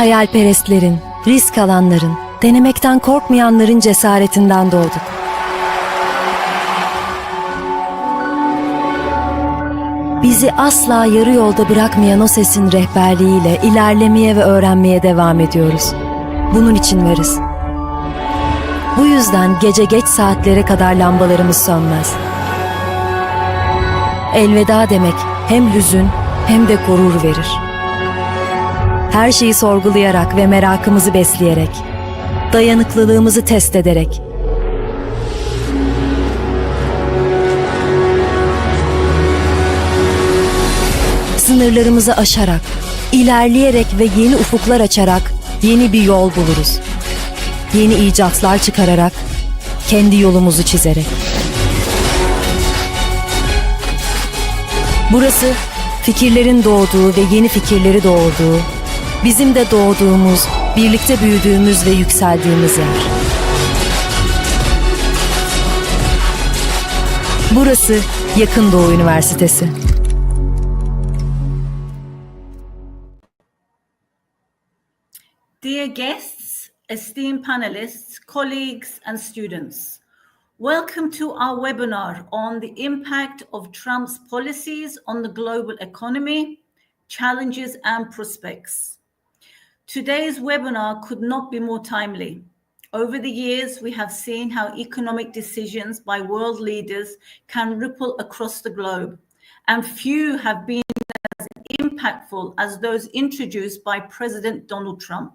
Hayalperestlerin, risk alanların, denemekten korkmayanların cesaretinden doğduk. Bizi asla yarı yolda bırakmayan o sesin rehberliğiyle ilerlemeye ve öğrenmeye devam ediyoruz. Bunun için varız. Bu yüzden gece geç saatlere kadar lambalarımız sönmez. Elveda demek hem hüzün hem de gurur verir. Her şeyi sorgulayarak ve merakımızı besleyerek, dayanıklılığımızı test ederek, sınırlarımızı aşarak, ilerleyerek ve yeni ufuklar açarak yeni bir yol buluruz. Yeni icatlar çıkararak, kendi yolumuzu çizerek. Burası fikirlerin doğduğu ve yeni fikirleri doğurduğu, bizim de doğduğumuz, birlikte büyüdüğümüz ve yükseldiğimiz yer. Burası Yakın Doğu Üniversitesi. Dear guests, esteemed panelists, colleagues and students, welcome to our webinar on the impact of Trump's policies on the global economy, challenges and prospects. Today's webinar could not be more timely. Over the years, we have seen how economic decisions by world leaders can ripple across the globe, and few have been as impactful as those introduced by President Donald Trump.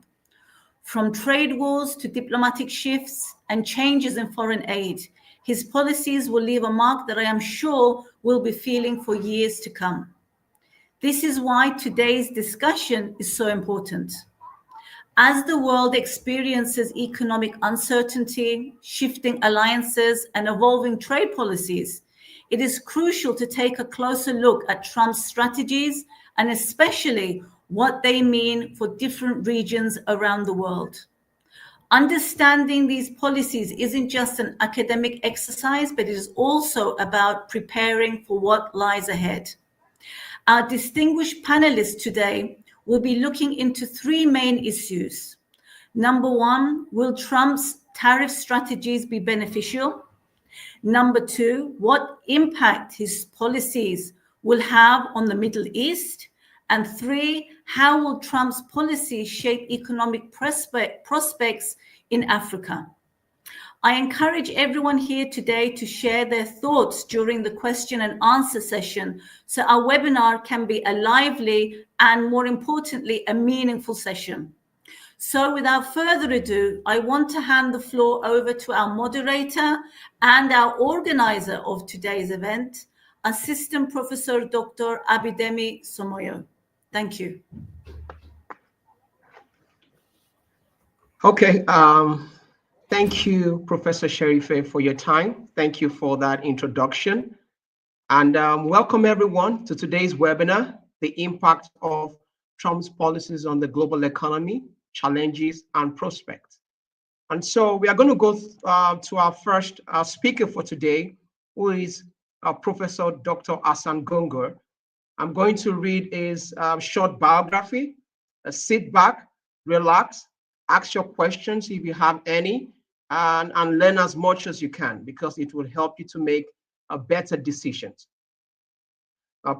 From trade wars to diplomatic shifts and changes in foreign aid, his policies will leave a mark that I am sure we'll be feeling for years to come. This is why today's discussion is so important. As the world experiences economic uncertainty, shifting alliances, and evolving trade policies, it is crucial to take a closer look at Trump's strategies and especially what they mean for different regions around the world. Understanding these policies isn't just an academic exercise, but it is also about preparing for what lies ahead. Our distinguished panelists today will be looking into three main issues. Number one, will Trump's tariff strategies be beneficial? Number two, what impact his policies will have on the Middle East? And three, how will Trump's policies shape economic prospects in Africa? I encourage everyone here today to share their thoughts during the question and answer session so our webinar can be a lively and, more importantly, a meaningful session. So without further ado, I want to hand the floor over to our moderator and our organizer of today's event, Assistant Professor Dr. Abidemi SOMOYE. Thank you. Okay, thank you, Professor Sherife, for your time. Thank you for that introduction. And welcome everyone to today's webinar, the impact of Trump's policies on the global economy, challenges and prospects. And so we are going to go to our first speaker for today, who is Professor Dr. Hasan GÜNGÖR. I'm going to read his short biography. Sit back, relax, ask your questions if you have any, and learn as much as you can, because it will help you to make better decisions.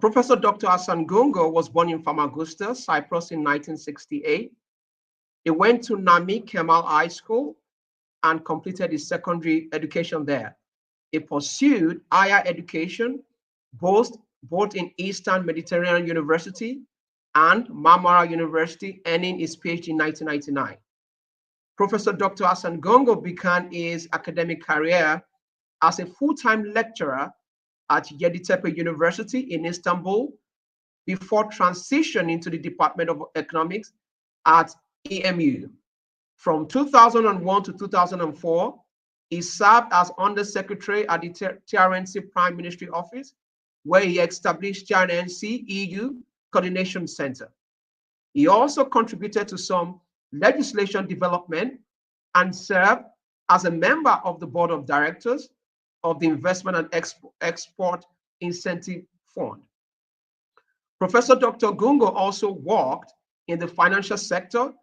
Professor Dr. Hasan GÜNGÖR was born in Famagusta, Cyprus in 1968. He went to Nami Kemal High School and completed his secondary education there. He pursued higher education both in Eastern Mediterranean University and Marmara University, earning his PhD in 1999. Professor Dr. Hasan GÜNGÖR began his academic career as a full-time lecturer at Yeditepe University in Istanbul before transitioning to the Department of Economics at EMU. From 2001 to 2004, he served as Undersecretary at the TRNC Prime Ministry Office, where he established TRNC EU Coordination Center. He also contributed to some legislation development and served as a member of the Board of Directors of the Investment and Export Incentive Fund. Professor Dr. GÜNGÖR also worked in the financial sector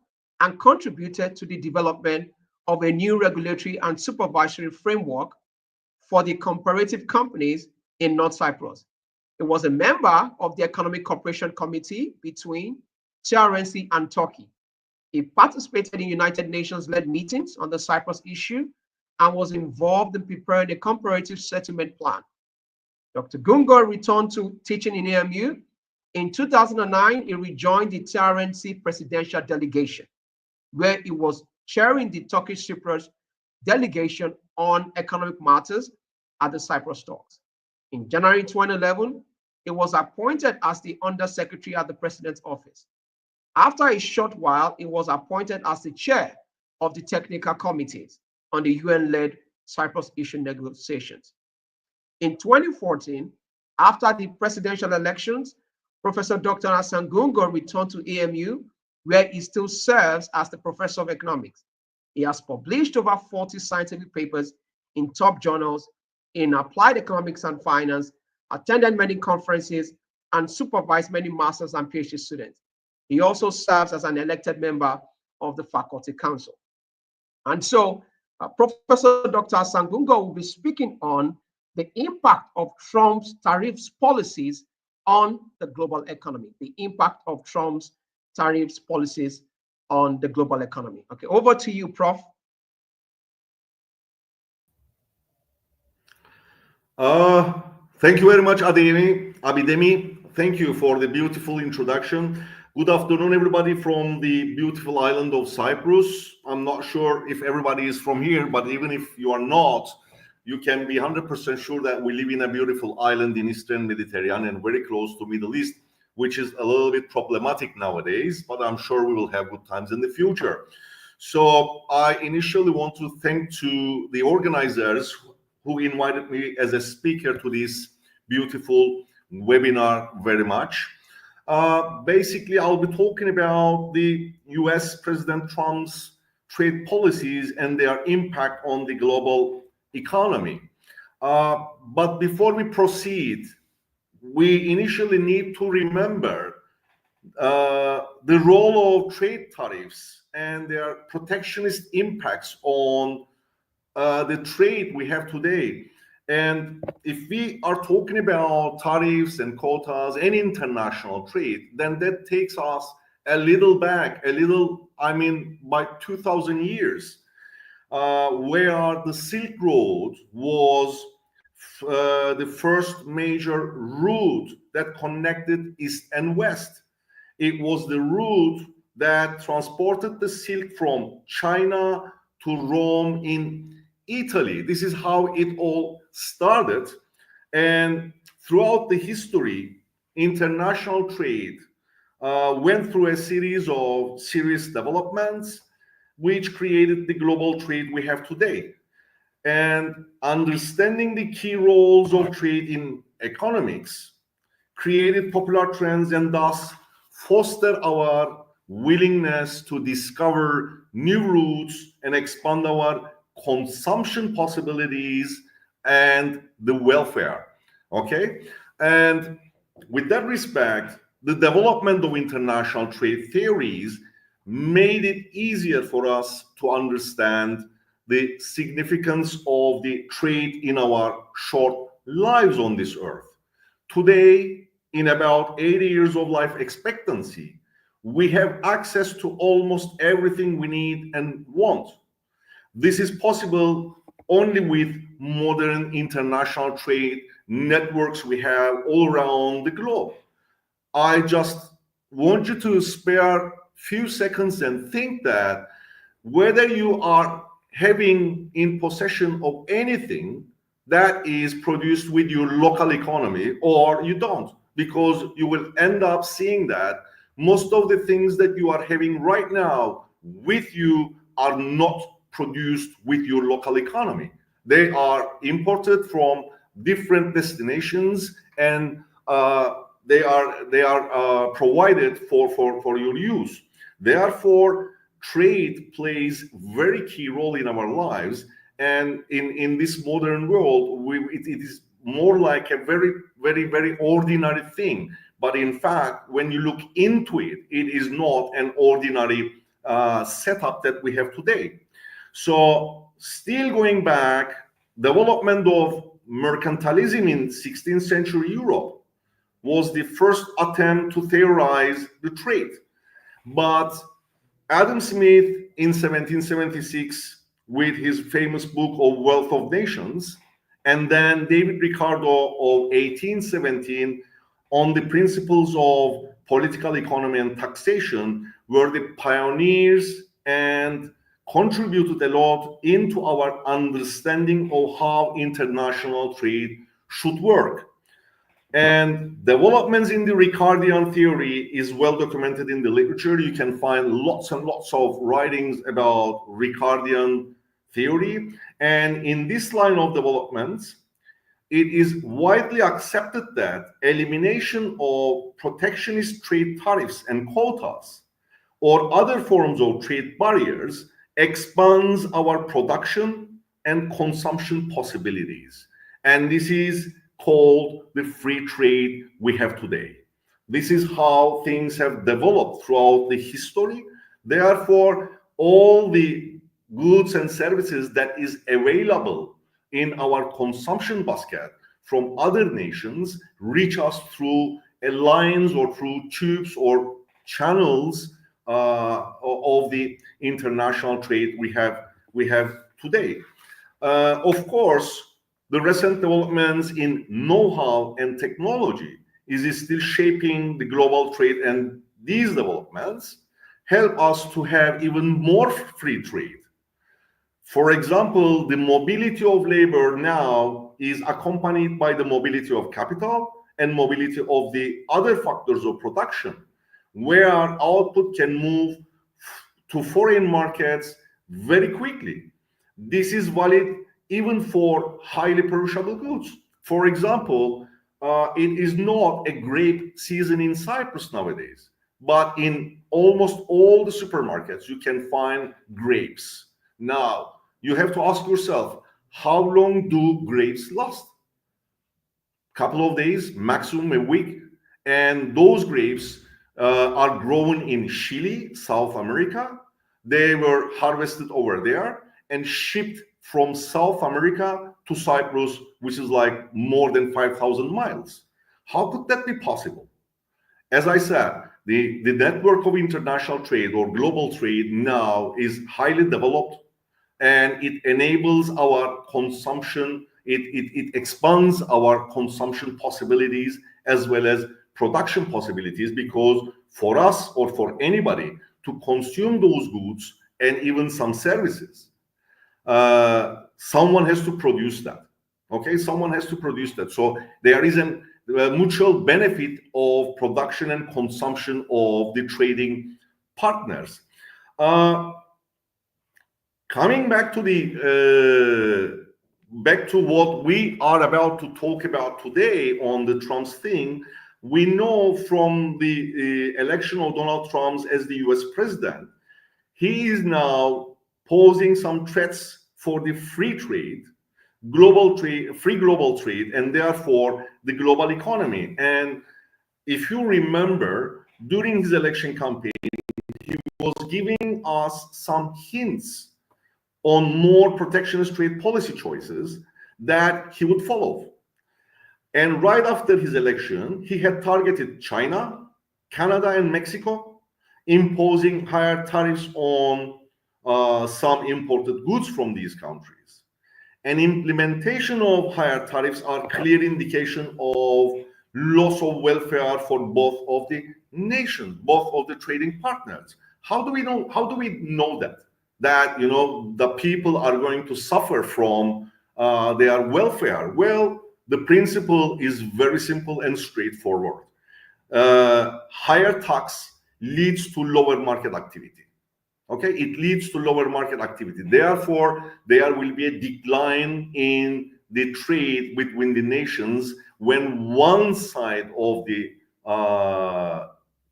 and contributed to the development of a new regulatory and supervisory framework for the comparative companies in North Cyprus. It was a member of the Economic Cooperation Committee between TRNC and Turkey. He participated in United Nations-led meetings on the Cyprus issue and was involved in preparing a comparative settlement plan. Dr. GÜNGÖR returned to teaching in AMU. In 2009, he rejoined the TRNC presidential delegation, where he was chairing the Turkish Cyprus delegation on economic matters at the Cyprus talks. In January 2011, he was appointed as the undersecretary at the president's office. After a short while, he was appointed as the chair of the technical committees on the UN-led Cyprus issue negotiations. In 2014, after the presidential elections, Professor Dr. Hasan GÜNGÖR returned to AMU, where he still serves as the professor of economics. He has published over 40 scientific papers in top journals in applied economics and finance, attended many conferences, and supervised many master's and PhD students. He also serves as an elected member of the Faculty Council. And so, Professor Dr. Hasan GÜNGÖR will be speaking on the impact of Trump's tariffs policies on the global economy, the impact of Trump's tariffs policies on the global economy. Okay, over to you, Prof. Thank you very much, Abidemi. Thank you for the beautiful introduction. Good afternoon, everybody from the beautiful island of Cyprus. I'm not sure if everybody is from here, but even if you are not, you can be 100% sure that we live in a beautiful island in Eastern Mediterranean and very close to Middle East, which is a little bit problematic nowadays, but I'm sure we will have good times in the future. So I initially want to thank to the organizers who invited me as a speaker to this beautiful webinar very much. Basically, I'll be talking about the US President Trump's trade policies and their impact on the global economy. But before we proceed, we initially need to remember the role of trade tariffs and their protectionist impacts on the trade we have today. And if we are talking about tariffs and quotas and international trade, then that takes us a little back, by 2,000 years, where the Silk Road was the first major route that connected East and West. It was the route that transported the silk from China to Rome in Italy. This is how it all started. And throughout the history, international trade went through a series of serious developments, which created the global trade we have today. And understanding the key roles of trade in economics created popular trends and thus fostered our willingness to discover new routes and expand our consumption possibilities and the welfare. Okay, and with that respect, the development of international trade theories made it easier for us to understand the significance of the trade in our short lives on this earth. Today, in about 80 years of life expectancy, we have access to almost everything we need and want. This is possible only with modern international trade networks we have all around the globe. I just want you to spare a few seconds and think that whether you are having in possession of anything that is produced with your local economy or you don't, because you will end up seeing that most of the things that you are having right now with you are not produced with your local economy. They are imported from different destinations and they are provided for your use. Therefore, trade plays very key role in our lives, and in this modern world, it is more like a very ordinary thing. But in fact, when you look into it, it is not an ordinary setup that we have today. So still going back, development of mercantilism in 16th century Europe was the first attempt to theorize the trade. But Adam Smith in 1776, with his famous book of Wealth of Nations, and then David Ricardo of 1817 on the principles of political economy and taxation, were the pioneers and contributed a lot into our understanding of how international trade should work. And developments in the Ricardian theory is well documented in the literature. You can find lots and lots of writings about Ricardian theory. And in this line of developments, it is widely accepted that elimination of protectionist trade tariffs and quotas or other forms of trade barriers expands our production and consumption possibilities. And this is called the free trade we have today. This is how things have developed throughout the history. Therefore, all the goods and services that is available in our consumption basket from other nations reach us through lines or through tubes or channels of the international trade we have today. Of course, the recent developments in know-how and technology is still shaping the global trade, and these developments help us to have even more free trade. For example, the mobility of labor now is accompanied by the mobility of capital and mobility of the other factors of production, where our output can move to foreign markets very quickly. This is valid even for highly perishable goods. For example, it is not a grape season in Cyprus nowadays, but in almost all the supermarkets, you can find grapes. Now, you have to ask yourself, how long do grapes last? Couple of days, maximum a week. And those grapes are grown in Chile, South America. They were harvested over there and shipped from South America to Cyprus, which is like more than 5,000 miles. How could that be possible? As I said, the network of international trade or global trade now is highly developed, and it enables our consumption, it expands our consumption possibilities as well as production possibilities, because for us or for anybody to consume those goods and even some services, someone has to produce that. Okay, someone has to produce that. So there is a mutual benefit of production and consumption of the trading partners. Coming back to the back to what we are about to talk about today on the Trump's thing, we know from the election of Donald Trump as the US president, he is now posing some threats for the free trade, free global trade, and therefore the global economy. And if you remember, during his election campaign, he was giving us some hints on more protectionist trade policy choices that he would follow. And right after his election, he had targeted China, Canada, and Mexico, imposing higher tariffs on some imported goods from these countries. And implementation of higher tariffs are clear indication of loss of welfare for both of the nations, both of the trading partners. How do we know that? That, you know, the people are going to suffer from their welfare? Well, the principle is very simple and straightforward. Higher tax leads to lower market activity. Okay, it leads to lower market activity. Therefore, there will be a decline in the trade between the nations when one side of the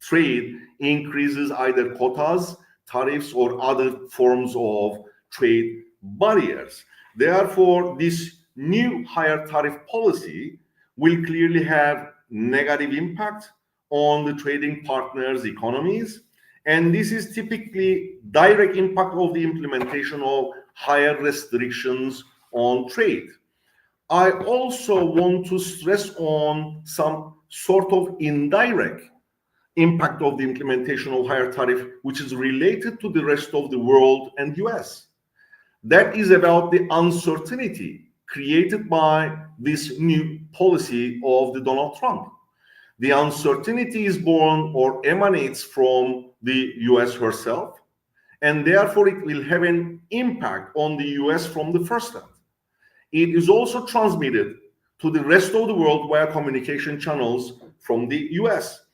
trade increases either quotas, tariffs, or other forms of trade barriers. Therefore, this new higher tariff policy will clearly have negative impact on the trading partners' economies, And this is typically direct impact of the implementation of higher restrictions on trade. I also want to stress on some sort of indirect impact of the implementation of higher tariff, which is related to the rest of the world and US. That is about the uncertainty created by this new policy of the Donald Trump. The uncertainty is born or emanates from the US herself, and therefore it will have an impact on the US from the first hand. It is also transmitted to the rest of the world via communication channels from the US.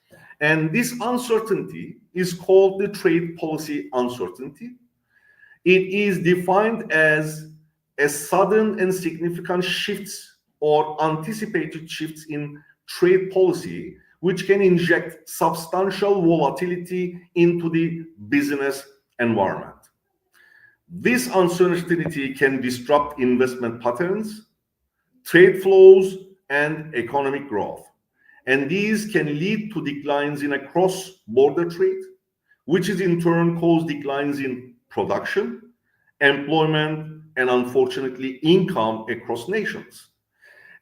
And this uncertainty is called the trade policy uncertainty. It is defined as a sudden and significant shifts or anticipated shifts in trade policy, which can inject substantial volatility into the business environment. This uncertainty can disrupt investment patterns, trade flows, and economic growth. And these can lead to declines in a cross-border trade, which is in turn cause declines in production, employment, and unfortunately income across nations.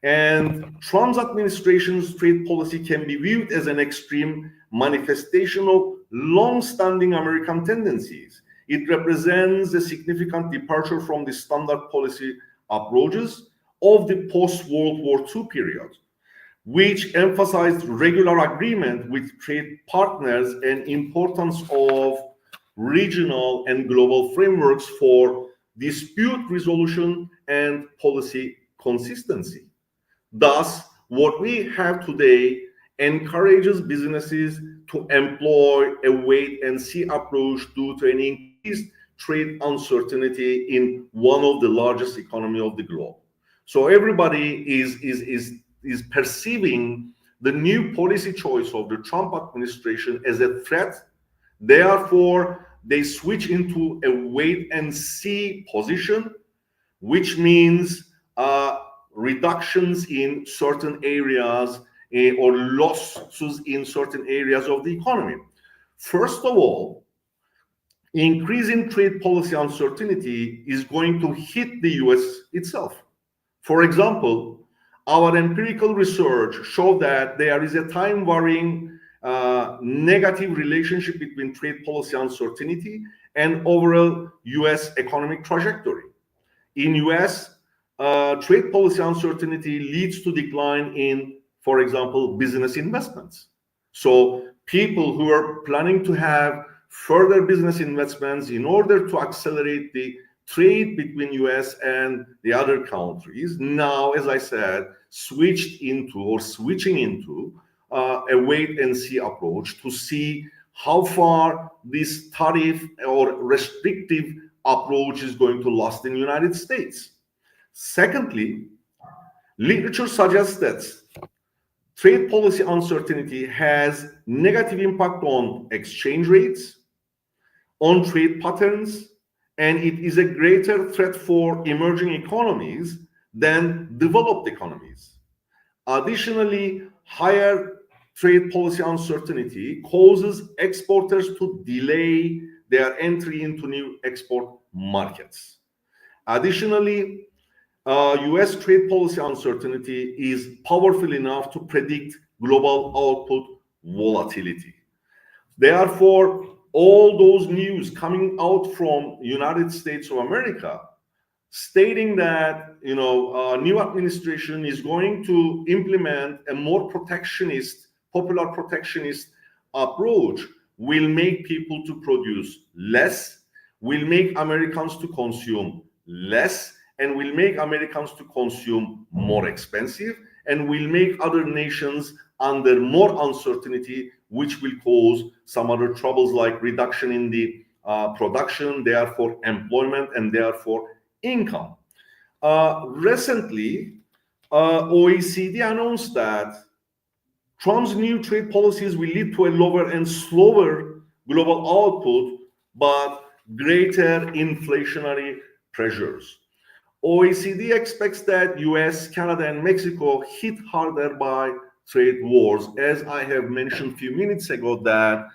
And Trump's administration's trade policy can be viewed as an extreme manifestation of long-standing American tendencies. It represents a significant departure from the standard policy approaches of the post-World War II period, which emphasized regular agreement with trade partners and importance of regional and global frameworks for dispute resolution and policy consistency. Thus, what we have today encourages businesses to employ a wait-and-see approach due to an increased trade uncertainty in one of the largest economies of the globe. So everybody is perceiving the new policy choice of the Trump administration as a threat. Therefore, they switch into a wait-and-see position, which means reductions in certain areas or losses in certain areas of the economy. First of all, increasing trade policy uncertainty is going to hit the US itself. For example, our empirical research showed that there is a time-varying negative relationship between trade policy uncertainty and overall US economic trajectory. In US, trade policy uncertainty leads to decline in, for example, business investments. So people who are planning to have further business investments in order to accelerate the trade between US and the other countries now, as I said, switching into a wait-and-see approach to see how far this tariff or restrictive approach is going to last in the United States. Secondly, literature suggests that trade policy uncertainty has negative impact on exchange rates, on trade patterns, and it is a greater threat for emerging economies than developed economies. Additionally, higher trade policy uncertainty causes exporters to delay their entry into new export markets. Additionally, US trade policy uncertainty is powerful enough to predict global output volatility. Therefore, all those news coming out from United States of America stating that new administration is going to implement a more popular protectionist approach will make people to produce less, will make Americans to consume less, and will make Americans to consume more expensive, and will make other nations under more uncertainty, which will cause some other troubles like reduction in the production, therefore employment, and therefore income. Recently, OECD announced that Trump's new trade policies will lead to a lower and slower global output, but greater inflationary pressures. OECD expects that US, Canada, and Mexico hit harder by trade wars. As I have mentioned a few minutes ago, that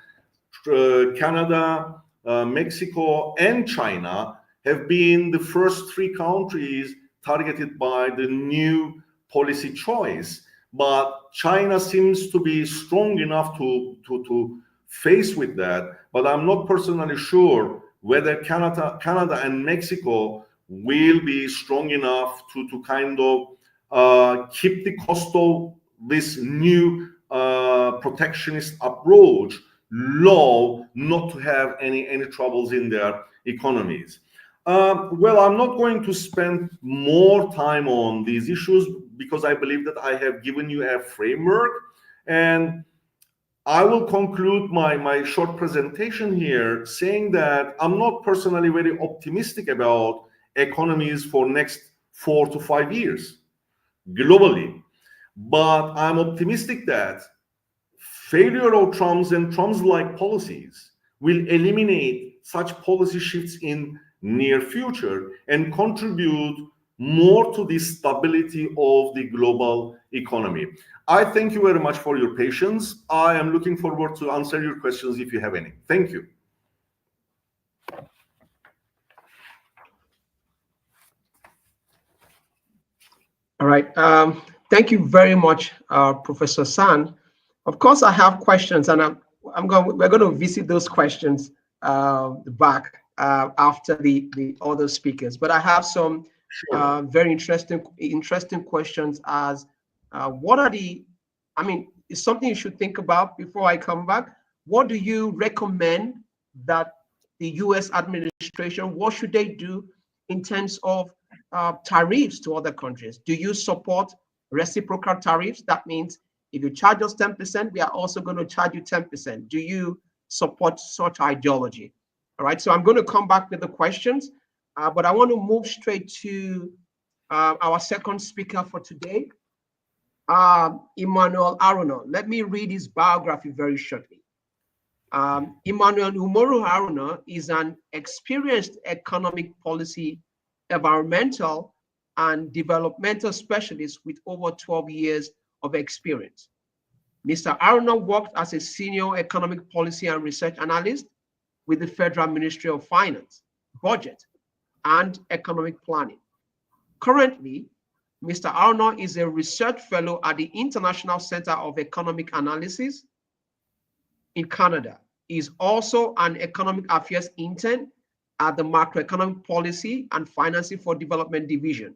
Canada, Mexico, and China have been the first three countries targeted by the new policy choice. But China seems to be strong enough to face with that. But I'm not personally sure whether Canada and Mexico will be strong enough to kind of keep the cost of this new protectionist approach low, not to have any troubles in their economies. Well, I'm not going to spend more time on these issues because I believe that I have given you a framework, and I will conclude my short presentation here saying that I'm not personally very optimistic about economies for next 4 to 5 years globally, but I'm optimistic that failure of Trump's and Trump's-like policies will eliminate such policy shifts in near future and contribute more to the stability of the global economy. I thank you very much for your patience. I am looking forward to answer your questions if you have any. Thank you. All right. Thank you very much, Professor San. Of course, I have questions, and we're going to visit those questions back after the other speakers. But I have some very interesting questions as what are the, I mean, it's something you should think about before I come back. What do you recommend that the US administration, what should they do in terms of tariffs to other countries? Do you support reciprocal tariffs? That means if you charge us 10%, we are also going to charge you 10%. Do you support such ideology? All right, so I'm going to come back with the questions, but I want to move straight to our second speaker for today, EMMANUEL Haruna. Let me read his biography very shortly. EMMANUEL Umaru Haruna is an experienced economic policy, environmental, and developmental specialist with over 12 years of experience. Mr. Haruna worked as a senior economic policy and research analyst with the Federal Ministry of Finance, Budget, and Economic Planning. Currently, Mr. Haruna is a research fellow at the International Center of Economic Analysis in Canada. He is also an economic affairs intern at the Macroeconomic Policy and Financing for Development Division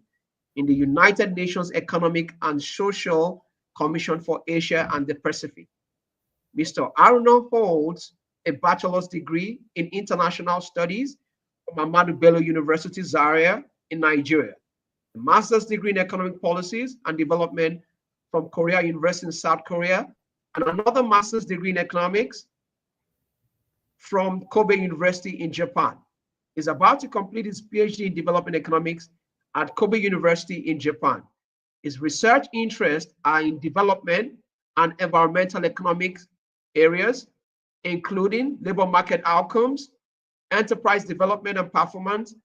in the United Nations Economic and Social Commission for Asia and the Pacific. Mr. Haruna holds a bachelor's degree in international studies from Ahmadu Bello University, Zaria in Nigeria, a master's degree in economic policies and development from Korea University in South Korea, and another master's degree in economics from Kobe University in Japan. He's about to complete his PhD in development economics at Kobe University in Japan. His research interests are in development and environmental economics areas, including labor market outcomes, enterprise development and performance,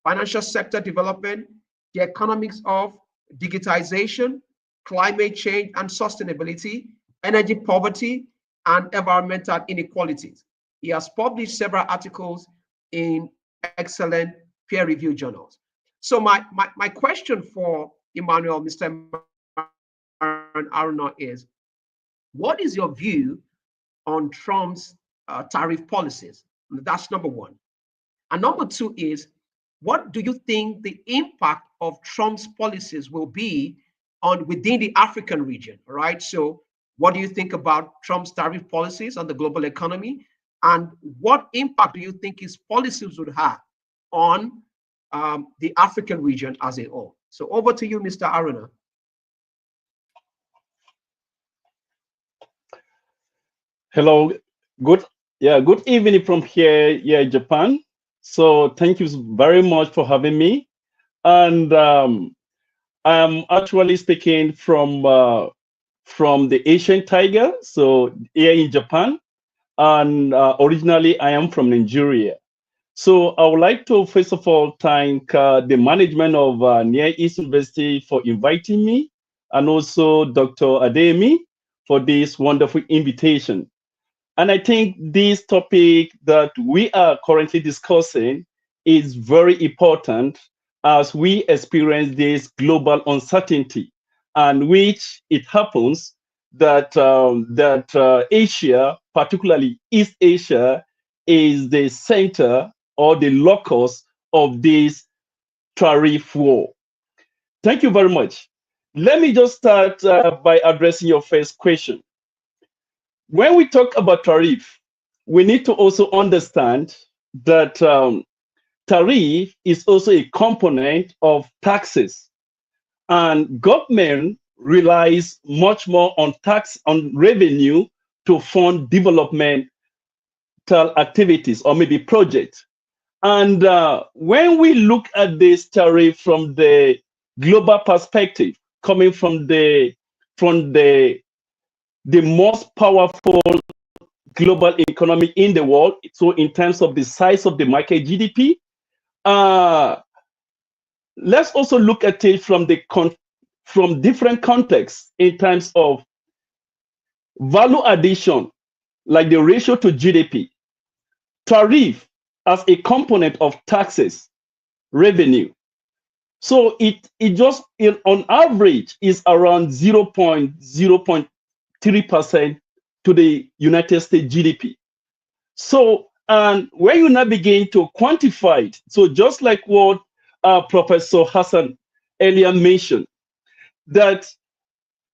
financial sector development, the economics of digitization, climate change and sustainability, energy poverty, and environmental inequalities. He has published several articles in excellent peer-reviewed journals. So my question for EMMANUEL, Mr. Haruna, is, what is your view on Trump's tariff policies? That's number one. And number two is, what do you think the impact of Trump's policies will be on within the African region? All right. So what do you think about Trump's tariff policies on the global economy? And what impact do you think his policies would have on the African region as a whole? So over to you, Mr. Haruna. Hello, good evening from here, Japan. So thank you very much for having me. And I'm actually speaking from the Asian Tiger, so here in Japan. And originally I am from Nigeria. So I would like to first of all thank the management of Near East University for inviting me, and also Dr. Abidemi for this wonderful invitation. And I think this topic that we are currently discussing is very important as we experience this global uncertainty, and which it happens that Asia, particularly East Asia, is the center or the locus of this tariff war. Thank you very much. Let me just start by addressing your first question. When we talk about tariff, we need to also understand that tariff is also a component of taxes, and government relies much more on revenue to fund developmental activities or maybe projects. And when we look at this tariff from the global perspective, coming from the most powerful global economy in the world, so in terms of the size of the market GDP, let's also look at it from different contexts in terms of value addition, like the ratio to GDP. Tariff as a component of taxes, revenue. So it just on average is around 0.3% to the United States GDP. So, and when you now begin to quantify it, so just like what Professor Hasan earlier mentioned, that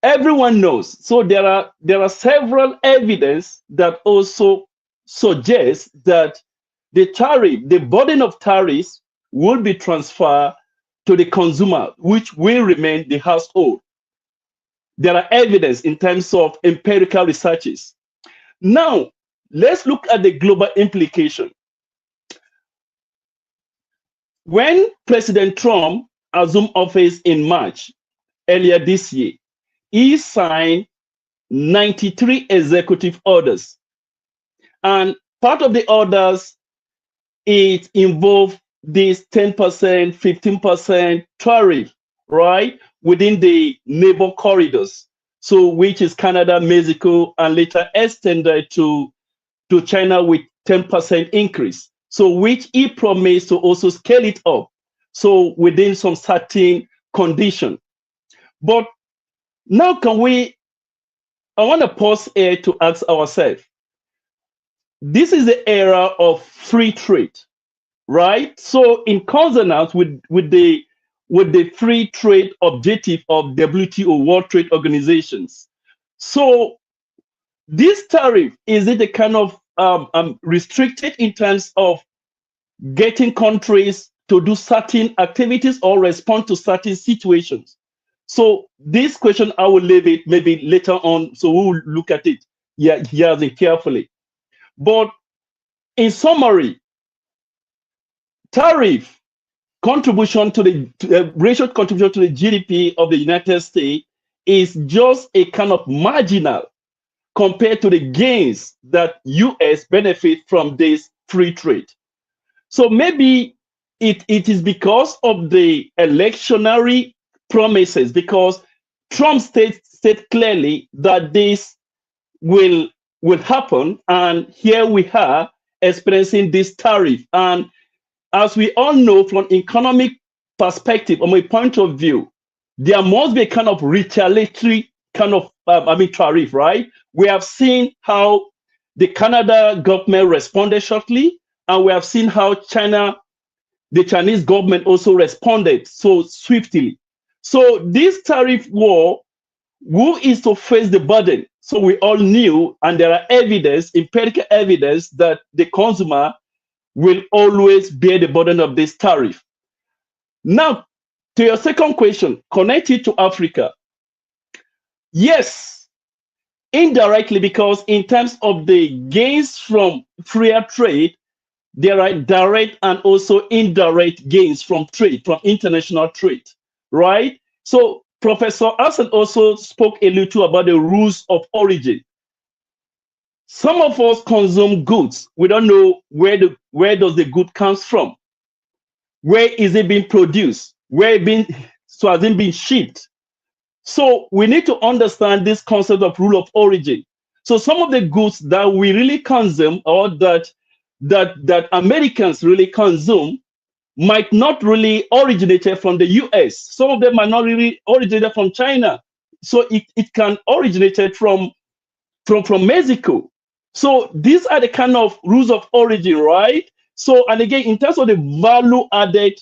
everyone knows. So there are several evidence that also suggest that the tariff, the burden of tariffs will be transferred to the consumer, which will remain the household. There are evidence in terms of empirical researches. Now, let's look at the global implication. When President Trump assumed office in March earlier this year, he signed 93 executive orders. And part of the orders, it involved this 10%, 15% tariff, right, within the neighbor corridors. So which is Canada, Mexico, and later extended to China with 10% increase. So which he promised to also scale it up, so within some certain condition. But now I want to pause here to ask ourselves, this is the era of free trade, right? So in consonance with the free trade objective of WTO, World Trade Organizations. So this tariff, is it a kind of restricted in terms of getting countries to do certain activities or respond to certain situations? So this question, I will leave it maybe later on, so we will look at it carefully. But in summary, tariff contribution to the ratio contribution to the GDP of the United States is just a kind of marginal compared to the gains that US benefit from this free trade. So maybe it is because of the electionary promises, because Trump stated clearly that this will happen, and here we are experiencing this tariff. And as we all know, from an economic perspective, from a point of view, there must be a kind of retaliatory kind of tariff, right? We have seen how the Canada government responded shortly, and we have seen how the Chinese government also responded so swiftly. So this tariff war, who is to face the burden? So we all knew, and there are empirical evidence, that the consumer will always bear the burden of this tariff. Now, to your second question, connected to Africa. Yes, indirectly, because in terms of the gains from freer trade, there are direct and also indirect gains from trade, from international trade, right? So Professor Asst also spoke a little about the rules of origin. Some of us consume goods. We don't know where does the good comes from. Where is it being produced? Where has it been shipped? So we need to understand this concept of rule of origin. So some of the goods that we really consume, or that Americans really consume, might not really originate from the US. Some of them might not really originate from China. So it can originate from Mexico. So these are the kind of rules of origin, right? So, and again, in terms of the value added,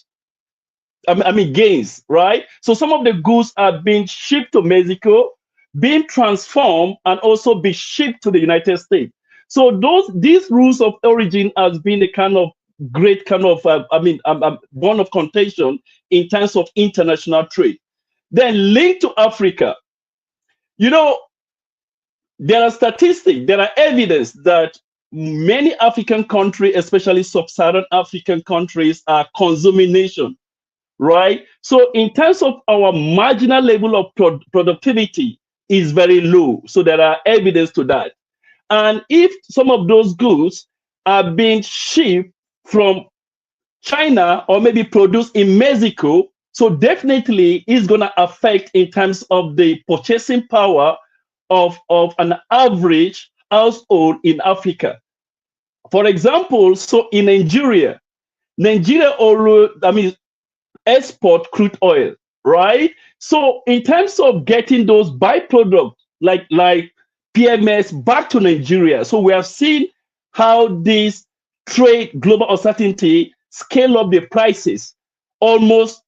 I mean gains, right? So some of the goods are being shipped to Mexico, being transformed, and also be shipped to the United States. So these rules of origin has been a kind of great kind of, bone of contention in terms of international trade. Then linked to Africa, you know, there are statistics, there are evidence that many African countries, especially sub-Saharan African countries, are consuming nations, right? So in terms of our marginal level of productivity is very low. So there are evidence to that. And if some of those goods are being shipped from China or maybe produced in Mexico, so definitely it's going to affect in terms of the purchasing power of an average household in Africa. For example, so in Nigeria export crude oil, right? So in terms of getting those byproducts like PMS back to Nigeria, so we have seen how this trade global uncertainty scale up the prices almost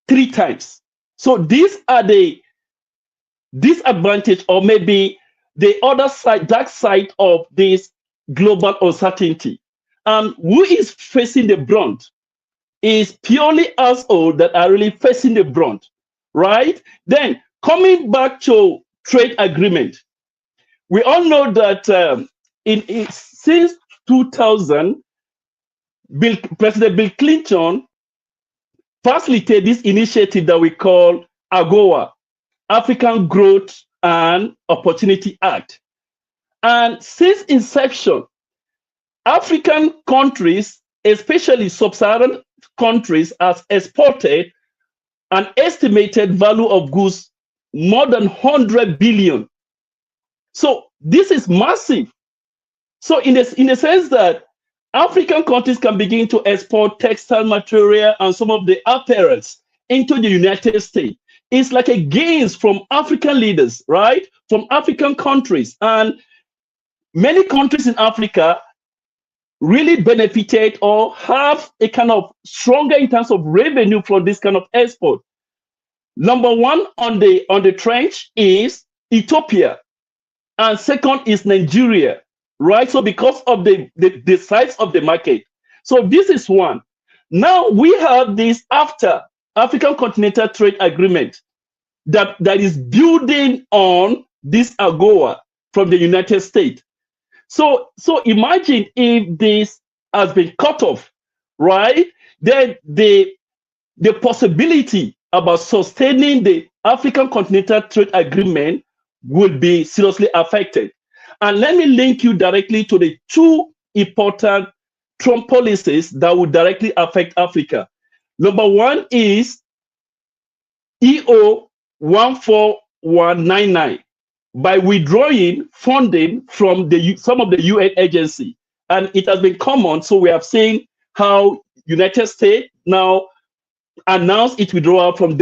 3 times. So these are the disadvantage, or maybe the other side, dark side of this global uncertainty. And who is facing the brunt is purely households that are really facing the brunt, right? Then coming back to trade agreement, we all know that since 2000, President Bill Clinton facilitated this initiative that we call AGOA, African Growth and Opportunity Act. And since inception, African countries, especially sub-Saharan countries, has exported an estimated value of goods more than 100 billion. So this is massive. So in the sense that African countries can begin to export textile material and some of the apparels into the United States. It's like a gains from African leaders, right? From African countries. And many countries in Africa really benefited or have a kind of stronger in terms of revenue from this kind of export. Number one on the trench is Ethiopia, and second is Nigeria, right? So because of the size of the market. So this is one. Now we have this after African Continental Trade Agreement that is building on this AGOA from the United States. So imagine if this has been cut off, right? Then the possibility about sustaining the African Continental Trade Agreement will be seriously affected. And let me link you directly to the 2 important Trump policies that will directly affect Africa. Number one is EO 14199. By withdrawing funding from some of the UN agency, and it has been common. So we have seen how United States now announced its withdrawal from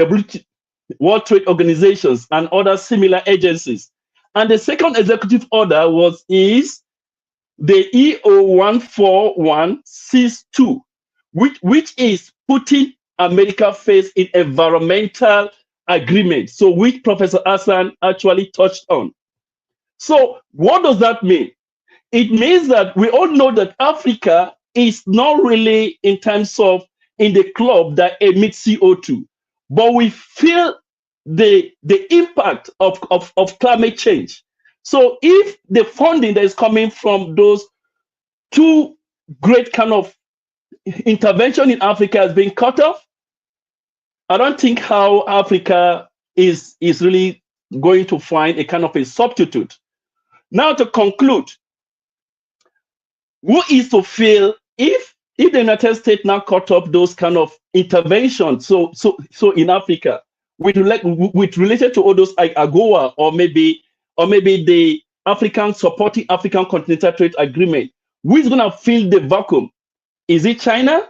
World Trade Organizations and other similar agencies. And the second executive order is the EO 14162, which is putting America face in environmental agreement, so which Professor Hasan actually touched on. So what does that mean? It means that we all know that Africa is not really in terms of in the club that emits CO2, but we feel the impact of climate change. So if the funding that is coming from those 2 great kind of intervention in Africa has been cut off, I don't think how Africa is really going to find a kind of a substitute. Now to conclude, who is to feel if the United States now cut off those kind of interventions, so in Africa, with related to all those like AGOA or maybe the African supporting African Continental Trade Agreement, who is going to fill the vacuum? Is it China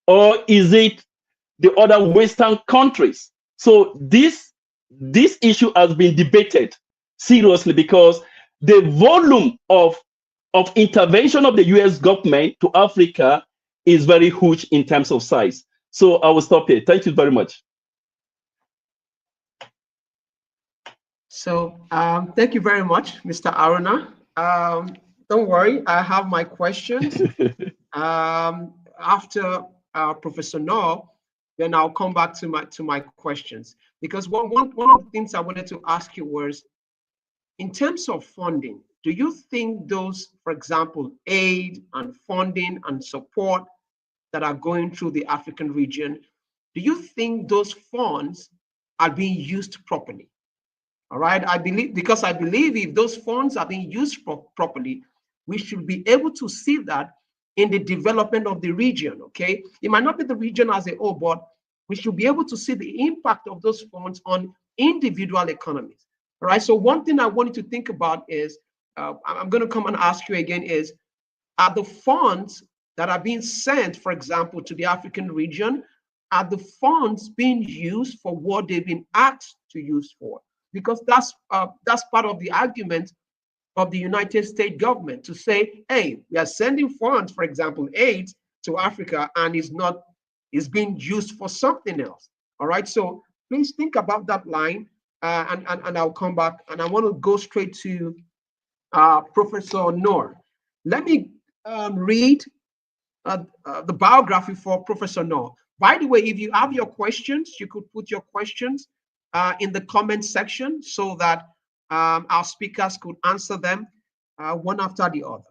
or is it the other Western countries? So this issue has been debated seriously because the volume of intervention of the US government to Africa is very huge in terms of size. So I will stop here. Thank you very much. So thank you very much, Mr. Haruna. Don't worry, I have my questions. After Professor Nur, then I'll come back to my questions. Because one of the things I wanted to ask you was, in terms of funding, do you think those, for example, aid and funding and support that are going through the African region, do you think those funds are being used properly? All right, I believe if those funds are being used properly, we should be able to see that in the development of the region, okay? It might not be the region as a whole, but we should be able to see the impact of those funds on individual economies, all right? So one thing I wanted to think about is, I'm gonna come and ask you again is, are the funds that are being sent, for example, to the African region, are the funds being used for what they've been asked to use for? Because that's part of the argument of the United States government to say, hey, we are sending funds, for example, aid to Africa, and is being used for something else. All right, so please think about that line, and I'll come back, and I want to go straight to Professor Nur. Let me read the biography for Professor Nur. By the way, if you have your questions, you could put your questions in the comment section so that our speakers could answer them one after the other.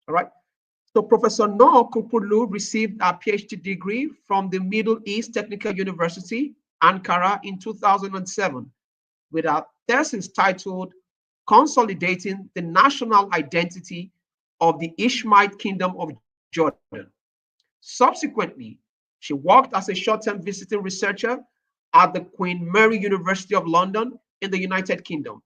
All right. So Professor Nur KÖPRÜLÜ received a PhD degree from the Middle East Technical University, Ankara, in 2007, with a thesis titled Consolidating the National Identity of the Ishmaelite Kingdom of Jordan. Subsequently, she worked as a short-term visiting researcher at the Queen Mary University of London in the United Kingdom.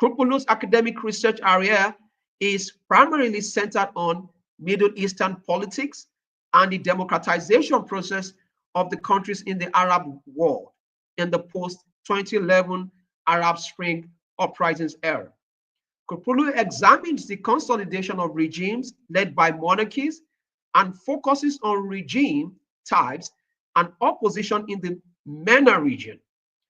KÖPRÜLÜ's academic research area is primarily centered on Middle Eastern politics and the democratization process of the countries in the Arab world in the post-2011 Arab Spring uprisings era. KÖPRÜLÜ examines the consolidation of regimes led by monarchies and focuses on regime types and opposition in the MENA region.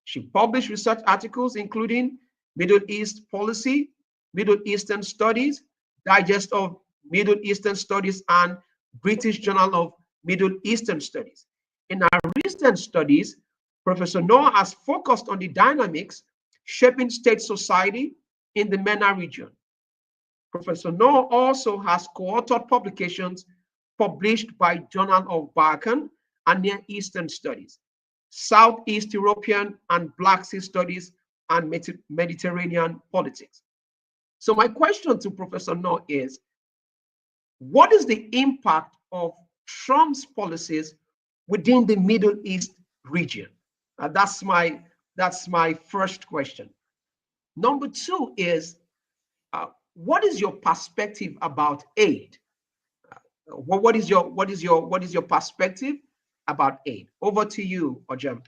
She published research articles including Middle East Policy, Middle Eastern Studies, Digest of Middle Eastern Studies, and British Journal of Middle Eastern Studies. In her recent studies, Professor Nur has focused on the dynamics shaping state society in the MENA region. Professor Nur also has co-authored publications published by Journal of Balkan and Near Eastern Studies, Southeast European and Black Sea Studies, and Mediterranean Politics. So my question to Professor Nur is, what is the impact of Trump's policies within the Middle East region? That's my first question. Number two is, what is your perspective about aid? What is your perspective about aid? Over to you, Hocam.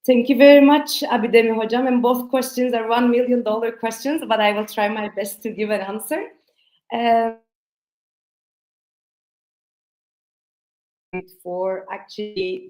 Thank you very much, Abidemi Hocam. And both questions are $1 million questions, but I will try my best to give an answer. For actually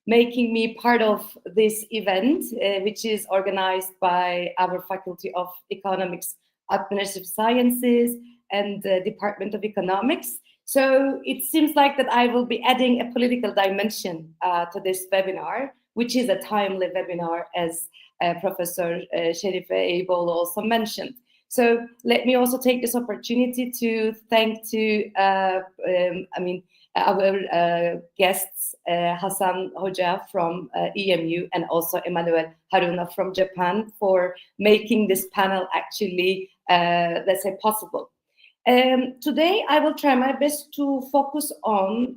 making me part of this event, which is organized by our Faculty of Economics, Administrative Sciences, and the Department of Economics. So it seems like that I will be adding a political dimension to this webinar, which is a timely webinar, as Professor Şerife EYÜPOİLLÜ also mentioned. So let me also take this opportunity to thank our guests, Hasan Hoca from EMU, and also EMMANUEL Haruna from Japan, for making this panel actually, let's say, possible. Today, I will try my best to focus on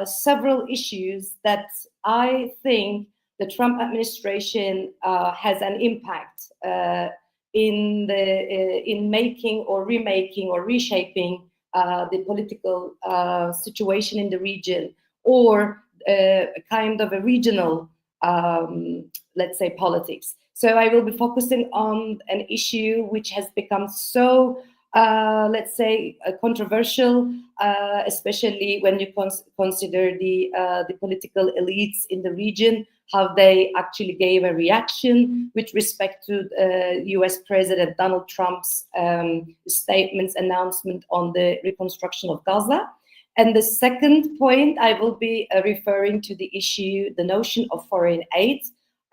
several issues that I think the Trump administration has an impact in making or remaking or reshaping the political situation in the region, or kind of a regional, let's say, politics. So I will be focusing on an issue which has become so, let's say, controversial, especially when you consider the political elites in the region, how they actually gave a reaction with respect to US President Donald Trump's statements, announcement on the reconstruction of Gaza. And the second point, I will be referring to the issue, the notion of foreign aid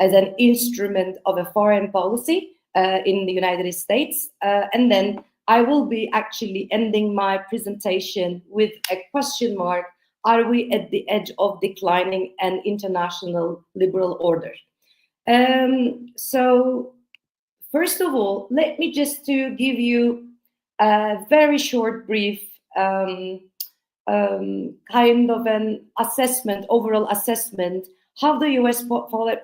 as an instrument of a foreign policy in the United States. And then I will be actually ending my presentation with a question mark: are we at the edge of declining an international liberal order? So first of all, let me just to give you a very short, brief kind of an assessment, overall assessment, how the US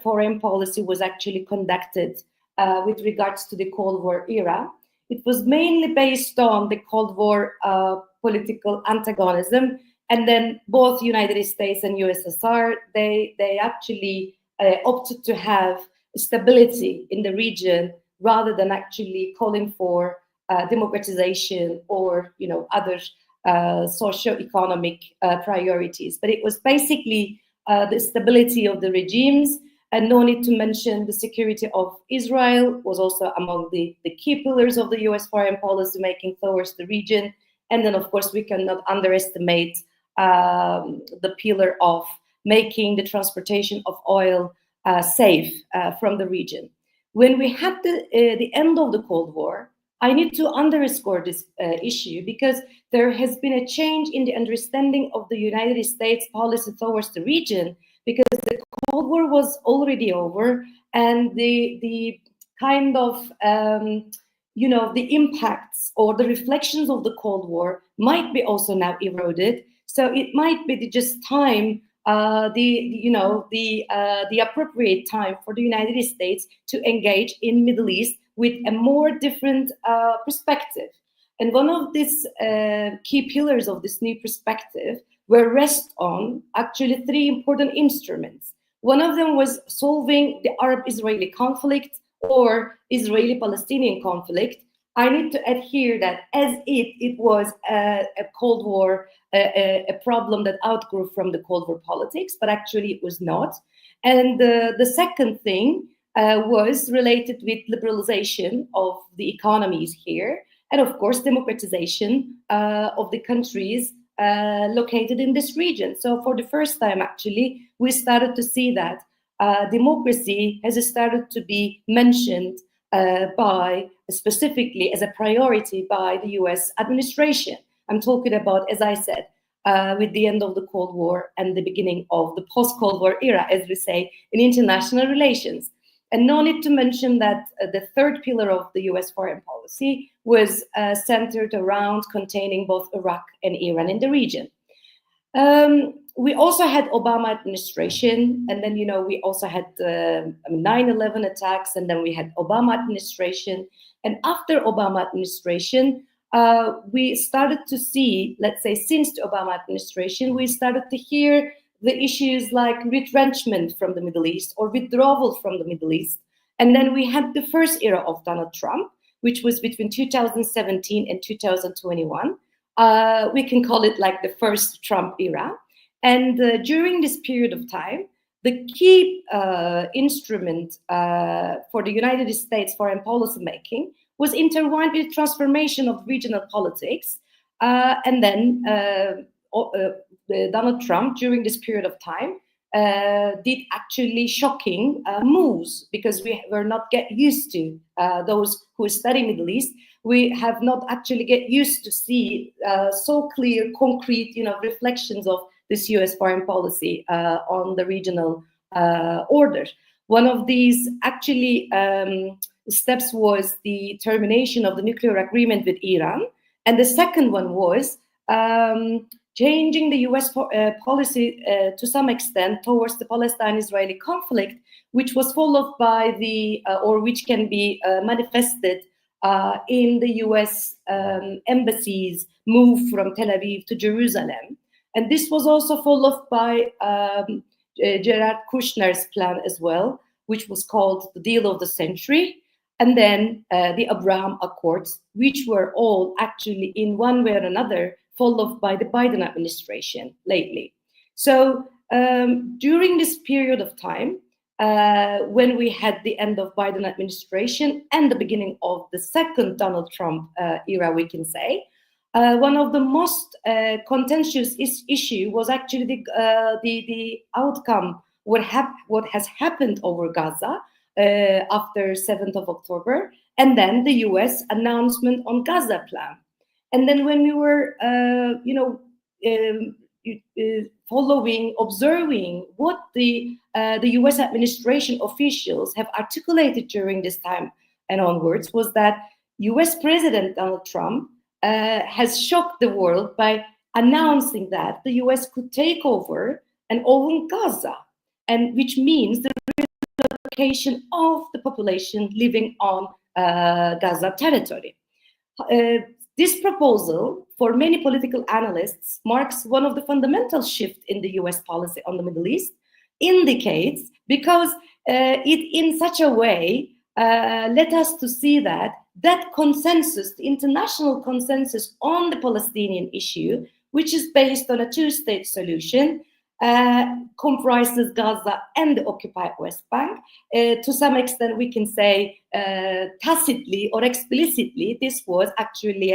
foreign policy was actually conducted with regards to the Cold War era. It was mainly based on the Cold War political antagonism, and then both United States and USSR, they actually opted to have stability in the region rather than actually calling for democratization or, you know, other socio-economic priorities. But it was basically the stability of the regimes, and no need to mention the security of Israel was also among the key pillars of the US foreign policy making towards the region. And then, of course, we cannot underestimate the pillar of making the transportation of oil safe from the region. When we had the end of the Cold War, I need to underscore this issue because there has been a change in the understanding of the United States policy towards the region, because the Cold War was already over, and the kind of, you know, the impacts or the reflections of the Cold War might be also now eroded. So it might be just time, the appropriate time for the United States to engage in Middle East with a more different perspective. And one of these key pillars of this new perspective were rest on actually three important instruments. One of them was solving the Arab-Israeli conflict or Israeli-Palestinian conflict. I need to add here that as it was a Cold War, a problem that outgrew from the Cold War politics, but actually it was not. And the second thing was related with liberalization of the economies here, and of course democratization of the countries located in this region. So for the first time, actually, we started to see that democracy has started to be mentioned by specifically as a priority by the US administration. I'm talking about, as I said, with the end of the Cold War and the beginning of the post-Cold War era, as we say, in international relations. And no need to mention that the third pillar of the US foreign policy was centered around containing both Iraq and Iran in the region. We also had Obama administration, and then, you know, we also had 9/11 attacks, and then we had Obama administration. And after Obama administration, we started to see, let's say, since the Obama administration, we started to hear the issues like retrenchment from the Middle East or withdrawal from the Middle East. And then we had the first era of Donald Trump, which was between 2017 and 2021. We can call it like the first Trump era. And during this period of time, the key instrument for the United States foreign policy making was intertwined with transformation of regional politics. And then Donald Trump, during this period of time, did actually shocking moves, because we were not get used to, those who study Middle East, we have not actually get used to see so clear, concrete, you know, reflections of this US foreign policy on the regional order. One of these actually steps was the termination of the nuclear agreement with Iran. And the second one was changing the US policy to some extent towards the Palestine-Israeli conflict, which was followed by the, or which can be manifested in the US embassy's move from Tel Aviv to Jerusalem. And this was also followed by Jared Kushner's plan as well, which was called the Deal of the Century, and then the Abraham Accords, which were all actually in one way or another followed by the Biden administration lately. So during this period of time, when we had the end of Biden administration and the beginning of the second Donald Trump era, we can say, one of the most contentious issue was actually the outcome, what has happened over Gaza after 7th of October, and then the US announcement on Gaza plan. And then when we were, following, observing what the US administration officials have articulated during this time and onwards, was that US President Donald Trump has shocked the world by announcing that the US could take over and own Gaza, and which means the relocation of the population living on Gaza territory. This proposal, for many political analysts, marks one of the fundamental shifts in the US policy on the Middle East, indicates, because it in such a way led us to see that consensus, the international consensus on the Palestinian issue, which is based on a two-state solution, comprises Gaza and the occupied West Bank. To some extent, we can say tacitly or explicitly, this was actually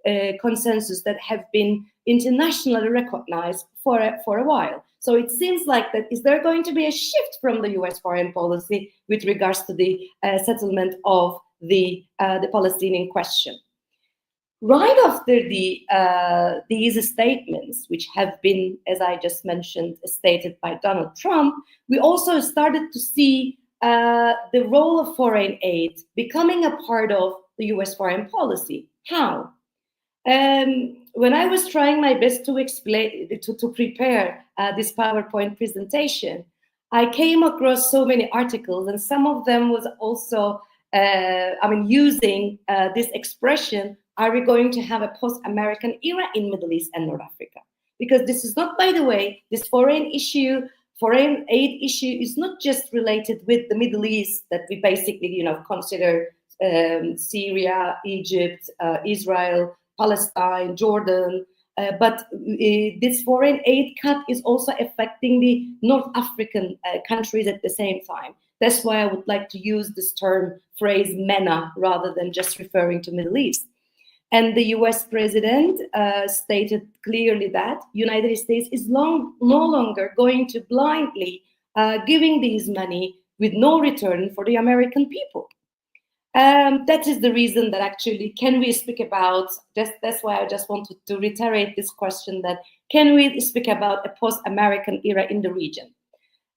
a consensus that have been internationally recognized for a while. So it seems like that, is there going to be a shift from the US foreign policy with regards to the settlement of the Palestinian question? Right after these statements, which have been, as I just mentioned, stated by Donald Trump, we also started to see the role of foreign aid becoming a part of the US foreign policy. How? When I was trying my best to explain, to prepare this PowerPoint presentation, I came across so many articles, and some of them was also, using this expression, are we going to have a post-American era in Middle East and North Africa? Because this is not, by the way, this foreign aid issue is not just related with the Middle East that we basically, consider Syria, Egypt, Israel, Palestine, Jordan, but this foreign aid cut is also affecting the North African countries at the same time. That's why I would like to use this phrase MENA, rather than just referring to Middle East. And the US president stated clearly that United States is no longer going to blindly giving these money with no return for the American people. That is the reason that actually, can we speak about, that's why I just wanted to reiterate this question, that can we speak about a post-American era in the region?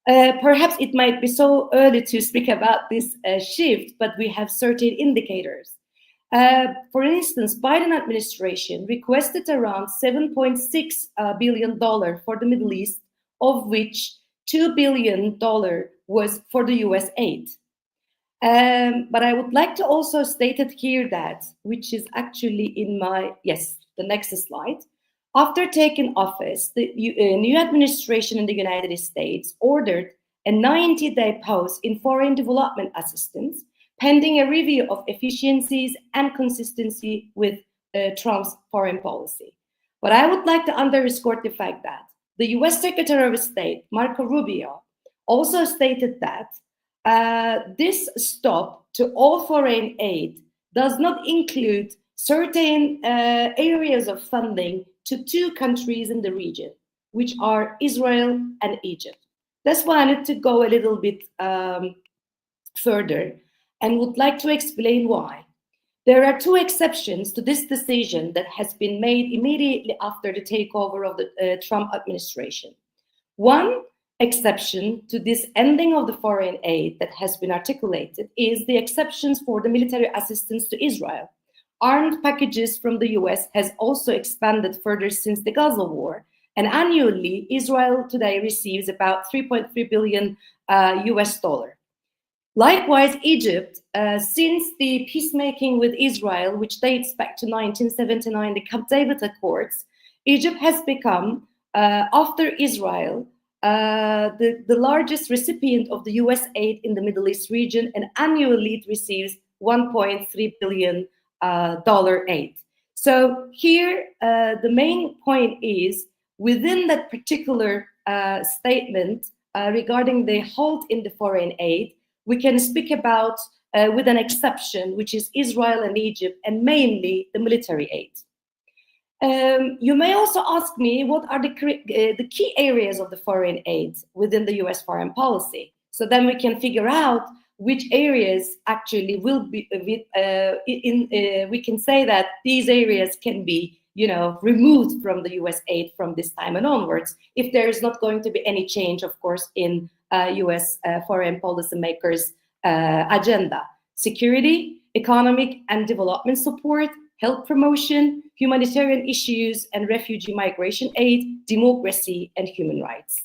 Perhaps it might be so early to speak about this shift, but we have certain indicators. For instance, Biden administration requested around $7.6 billion for the Middle East, of which $2 billion was for the US aid. But I would like to also state it here that, which is actually in my, the next slide. After taking office, the new administration in the United States ordered a 90-day pause in foreign development assistance, pending a review of efficiencies and consistency with Trump's foreign policy. But I would like to underscore the fact that the US Secretary of State, Marco Rubio, also stated that this stop to all foreign aid does not include certain areas of funding to two countries in the region, which are Israel and Egypt. That's why I need to go a little bit further and would like to explain why. There are two exceptions to this decision that has been made immediately after the takeover of the Trump administration. One exception to this ending of the foreign aid that has been articulated is the exceptions for the military assistance to Israel. Armed packages from the US has also expanded further since the Gaza war, and annually Israel today receives about $3.3 billion US. Likewise, Egypt, since the peacemaking with Israel, which dates back to 1979, the Camp David Accords, Egypt has become, after Israel, the largest recipient of the US aid in the Middle East region, and annually it receives $1.3 billion aid. So here, the main point is, within that particular statement regarding the halt in the foreign aid, we can speak about, with an exception, which is Israel and Egypt, and mainly the military aid. You may also ask me, what are the key areas of the foreign aid within the US foreign policy? So then we can figure out which areas actually will be, we can say that these areas can be, removed from the US aid from this time and onwards, if there is not going to be any change, of course, in US foreign policy makers' agenda. Security, economic and development support, health promotion, humanitarian issues and refugee migration aid, democracy and human rights.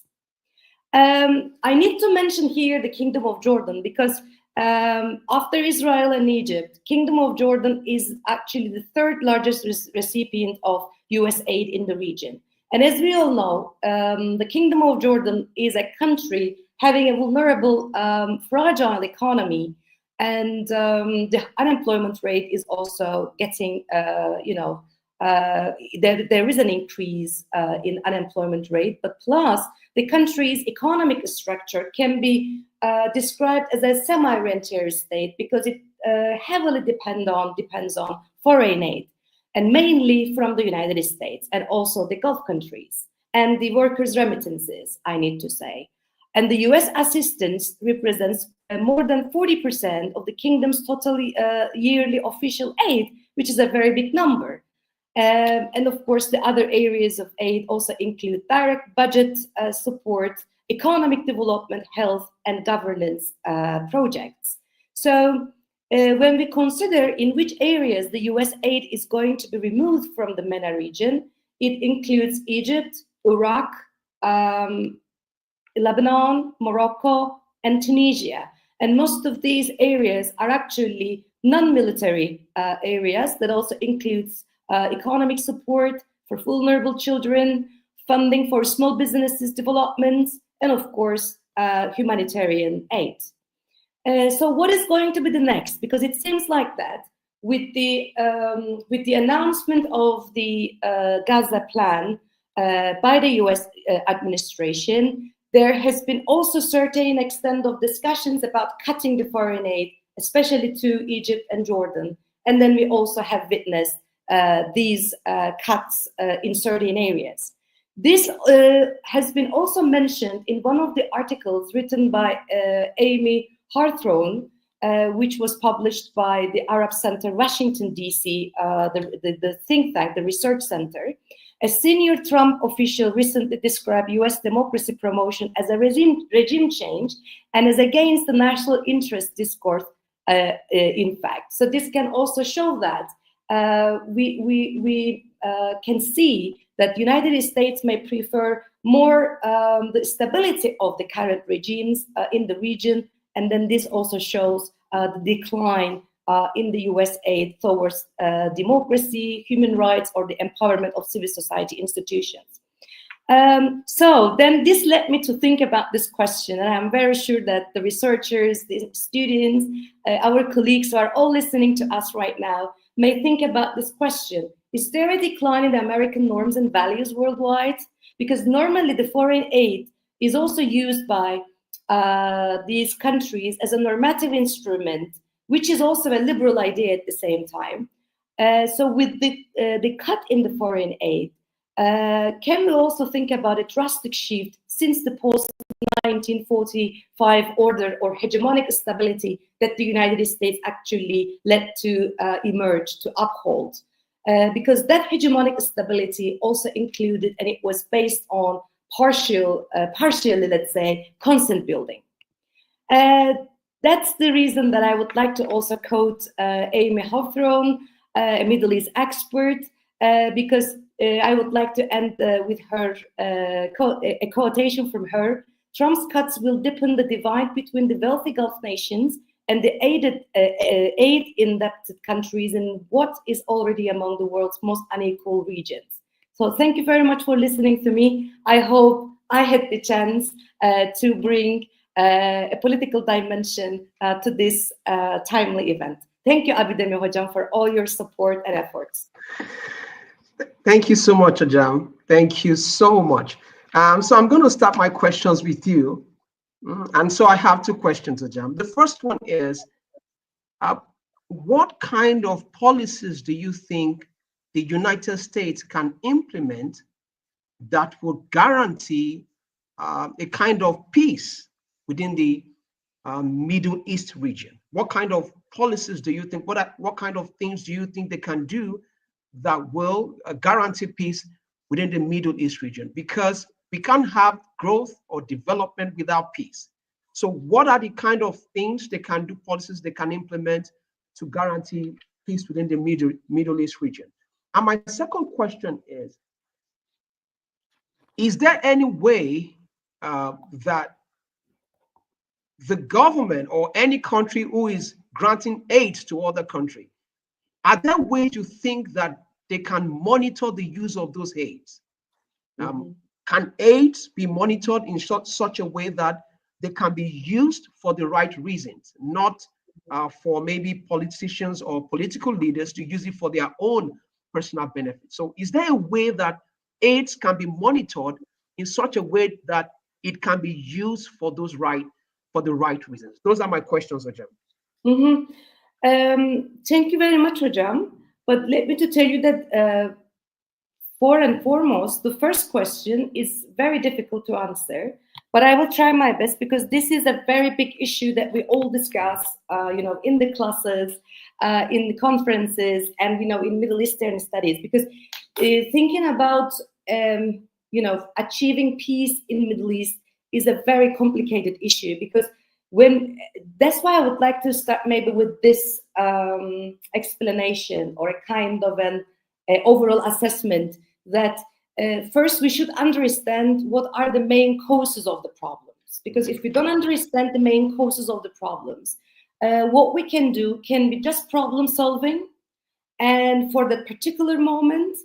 I need to mention here the Kingdom of Jordan, because after Israel and Egypt, Kingdom of Jordan is actually the third largest recipient of US aid in the region. And as we all know, the Kingdom of Jordan is a country having a vulnerable, fragile economy, and the unemployment rate is also getting, there is an increase in unemployment rate, but plus the country's economic structure can be described as a semi-rentier state, because it heavily depends on foreign aid, and mainly from the United States and also the Gulf countries, and the workers' remittances, I need to say. And the US assistance represents more than 40% of the kingdom's total yearly official aid, which is a very big number. And of course, the other areas of aid also include direct budget support, economic development, health, and governance projects. So when we consider in which areas the US aid is going to be removed from the MENA region, it includes Egypt, Iraq, Lebanon, Morocco, and Tunisia. And most of these areas are actually non-military areas that also includes economic support for vulnerable children, funding for small businesses development, and of course, humanitarian aid. So what is going to be the next? Because it seems like that with the announcement of the Gaza plan by the US administration, there has been also certain extent of discussions about cutting the foreign aid, especially to Egypt and Jordan. And then we also have witnessed these cuts in certain areas. This has been also mentioned in one of the articles written by Amy Hawthorne, which was published by the Arab Center, Washington, D.C., the think tank, the research center. A senior Trump official recently described U.S. democracy promotion as a regime change and as against the national interest discourse, in fact. So this can also show that we can see that the United States may prefer more the stability of the current regimes in the region, and then this also shows the decline in the US aid towards democracy, human rights, or the empowerment of civil society institutions. So then this led me to think about this question, and I'm very sure that the researchers, the students, our colleagues who are all listening to us right now may think about this question. Is there a decline in the American norms and values worldwide? Because normally the foreign aid is also used by these countries as a normative instrument, which is also a liberal idea at the same time. So with the cut in the foreign aid, can we also think about a drastic shift since the post-1945 order or hegemonic stability that the United States actually led to emerge, to uphold? Because that hegemonic stability also included, and it was based on partially, let's say, consent building. That's the reason that I would like to also quote Amy Hawthorne, a Middle East expert, because I would like to end with her a quotation from her Trump's cuts will deepen the divide between the wealthy Gulf nations and the aid-indebted countries in what is already among the world's most unequal regions. So thank you very much for listening to me. I hope I had the chance to bring a political dimension to this timely event. Thank you, Abidemi Hocam, for all your support and efforts. Thank you so much, Ajam. Thank you so much. So I'm going to start my questions with you. And so I have two questions, Ajam. The first one is, what kind of policies do you think the United States can implement that would guarantee a kind of peace within the Middle East region? What kind of policies do you think, what kind of things do you think they can do that will guarantee peace within the Middle East region? Because we can't have growth or development without peace. So what are the kind of things they can do, policies they can implement to guarantee peace within the Middle East region? And my second question is there any way that the government or any country who is granting aid to other country, are there ways to think that they can monitor the use of those aids? Can aids be monitored in such a way that they can be used for the right reasons, not for maybe politicians or political leaders to use it for their own personal benefit? So is there a way that aids can be monitored in such a way that it can be used for the right reasons? Those are my questions, Hocam. Thank you very much, Hocam. But let me to tell you that for and foremost, the first question is very difficult to answer, but I will try my best because this is a very big issue that we all discuss, in the classes, in the conferences, and in Middle Eastern studies. Because thinking about achieving peace in Middle East is a very complicated issue, because that's why I would like to start maybe with this explanation or a kind of an overall assessment that first we should understand what are the main causes of the problems. Because if we don't understand the main causes of the problems, what we can do can be just problem solving and for that particular moment,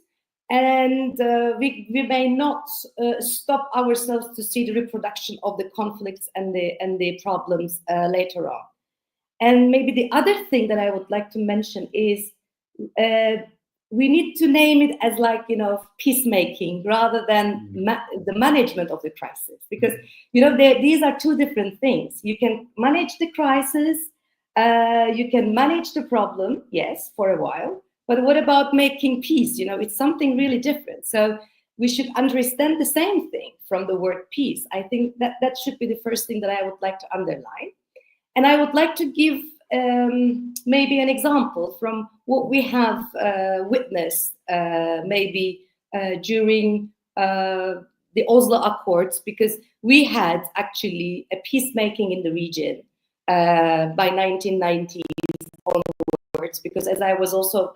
and we may not stop ourselves to see the reproduction of the conflicts and the problems later on. And maybe the other thing that I would like to mention is we need to name it as peacemaking rather than the management of the crisis, because these are two different things. You can manage the crisis, you can manage the problem, yes, for a while, but what about making peace? It's something really different. So we should understand the same thing from the word peace. I think that should be the first thing that I would like to underline. And I would like to give maybe an example from what we have witnessed maybe during the Oslo Accords, because we had actually a peacemaking in the region by 1990s onwards, because as I was also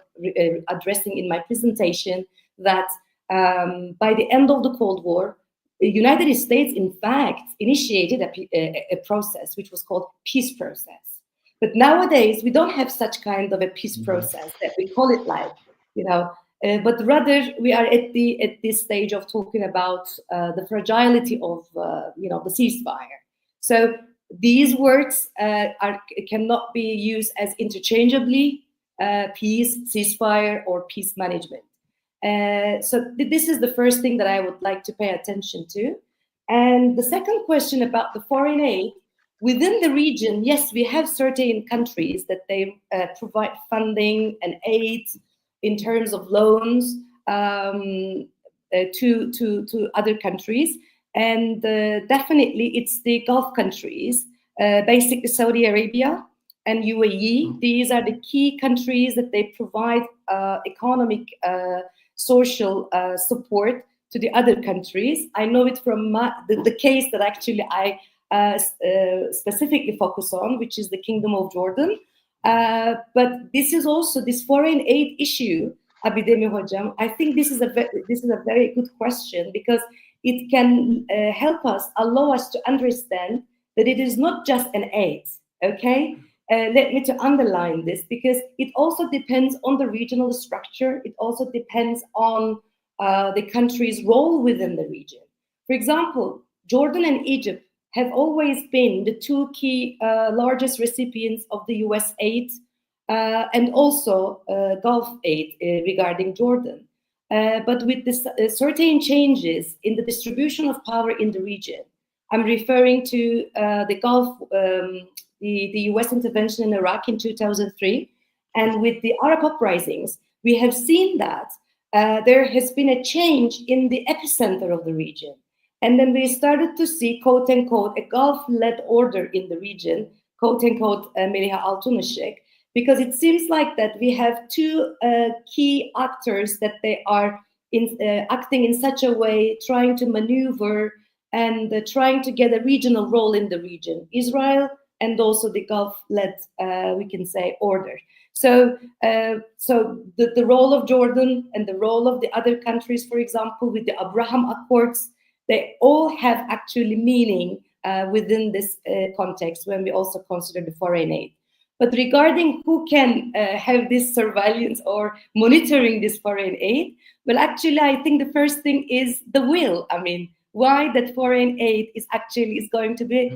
addressing in my presentation, that by the end of the Cold War, the United States, in fact, initiated a process which was called peace process. But nowadays, we don't have such kind of a peace process that we call it but rather we are at this stage of talking about the fragility of the ceasefire. So these words cannot be used as interchangeably peace, ceasefire, or peace management. So this is the first thing that I would like to pay attention to. And the second question about the foreign aid. Within the region, yes, we have certain countries that they provide funding and aid in terms of loans to other countries. And definitely it's the Gulf countries, basically Saudi Arabia and UAE. These are the key countries that they provide economic, social support to the other countries. I know it from the case that actually I specifically focus on, which is the Kingdom of Jordan. But this is also this foreign aid issue, Abidemi Hocam. I think this is a very good question, because it can help us, allow us to understand that it is not just an aid, okay? Let me to underline this, because it also depends on the regional structure. It also depends on the country's role within the region. For example, Jordan and Egypt have always been the two key largest recipients of the US aid and also Gulf aid regarding Jordan. But with this, certain changes in the distribution of power in the region, I'm referring to the Gulf, the US intervention in Iraq in 2003, and with the Arab uprisings, we have seen that there has been a change in the epicenter of the region. And then we started to see, quote unquote, a Gulf-led order in the region, quote unquote, Meriha Altunışık, because it seems like that we have two key actors that they are acting in such a way, trying to maneuver and trying to get a regional role in the region, Israel and also the Gulf-led, we can say, order. So, the role of Jordan and the role of the other countries, for example, with the Abraham Accords, they all have actually meaning within this context when we also consider the foreign aid. But regarding who can have this surveillance or monitoring this foreign aid, well, actually, I think the first thing is the will. I mean, why that foreign aid is going to be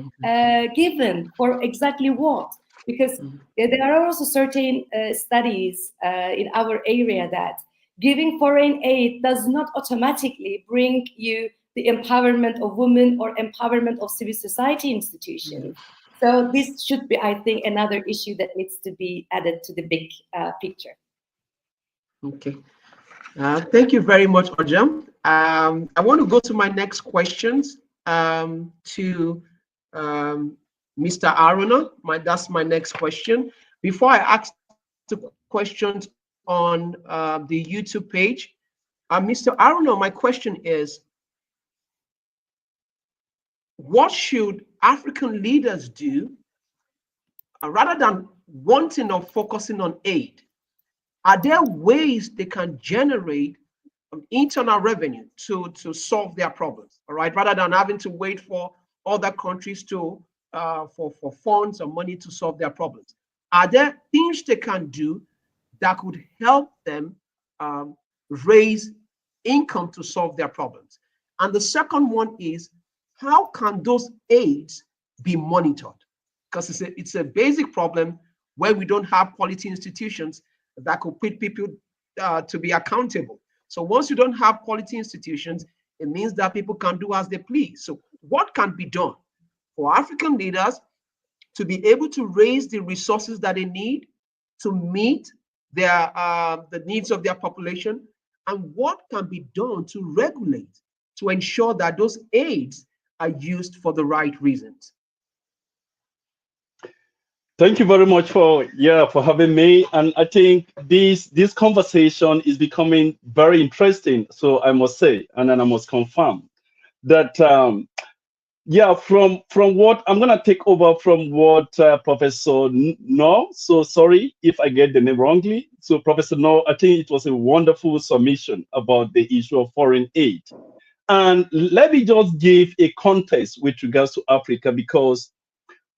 given, for exactly what? Because there are also certain studies in our area that giving foreign aid does not automatically bring you the empowerment of women or empowerment of civil society institutions. So this should be, I think, another issue that needs to be added to the big picture. Okay. Thank you very much, Ojam. I want to go to my next questions to Mr. Haruna. That's my next question. Before I ask the questions on the YouTube page, Mr. Haruna, my question is, what should African leaders do rather than wanting or focusing on aid? Are there ways they can generate internal revenue to solve their problems, all right, rather than having to wait for other countries to for funds or money to solve their problems? Are there things they can do that could help them raise income to solve their problems? And the second one is, how can those aids be monitored? Because it's a basic problem where we don't have quality institutions that could put people to be accountable. So once you don't have quality institutions, it means that people can do as they please. So what can be done for African leaders to be able to raise the resources that they need to meet their the needs of their population? And what can be done to regulate, to ensure that those aids are used for the right reasons? Thank you very much for having me. And I think this conversation is becoming very interesting. So I must say, and then I must confirm that from what I'm gonna take over from what Professor No. So sorry if I get the name wrongly. So Professor No, I think it was a wonderful submission about the issue of foreign aid. And let me just give a context with regards to Africa, because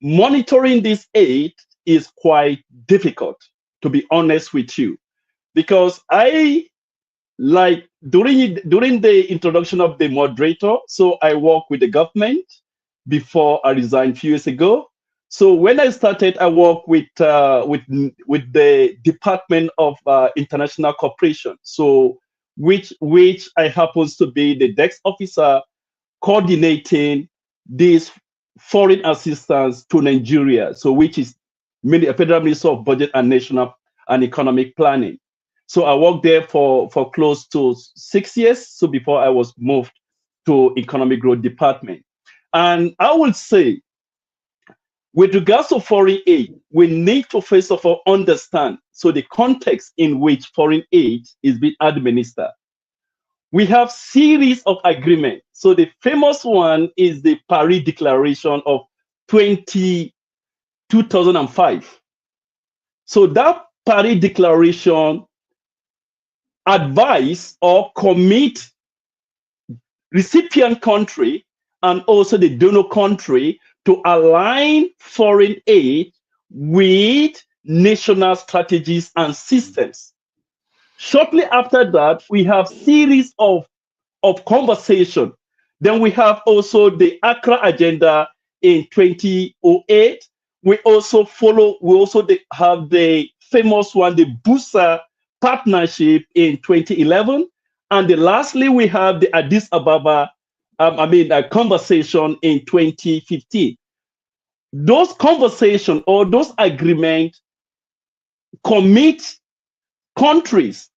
monitoring this aid is quite difficult, to be honest with you, because I, like, during the introduction of the moderator, so I worked with the government before I resigned a few years ago. So when I started, I worked with the Department of International Cooperation, so which I happens to be the desk officer coordinating this foreign assistance to Nigeria, so which is mainly a Federal Minister of Budget and National and Economic Planning. So I worked there for close to 6 years, so before I was moved to Economic Growth Department. And I would say, with regards to foreign aid, we need to first of all understand the context in which foreign aid is being administered. We have series of agreements. So the famous one is the Paris Declaration of 2005. So that Paris Declaration advise or commit recipient country and also the donor country to align foreign aid with national strategies and systems. Shortly after that, we have series of conversation. Then we have also the Accra Agenda in 2008. We also have the famous one, the Busa Partnership in 2011. And lastly, we have the Addis Ababa conversation in 2015. Those conversations or those agreements commit countries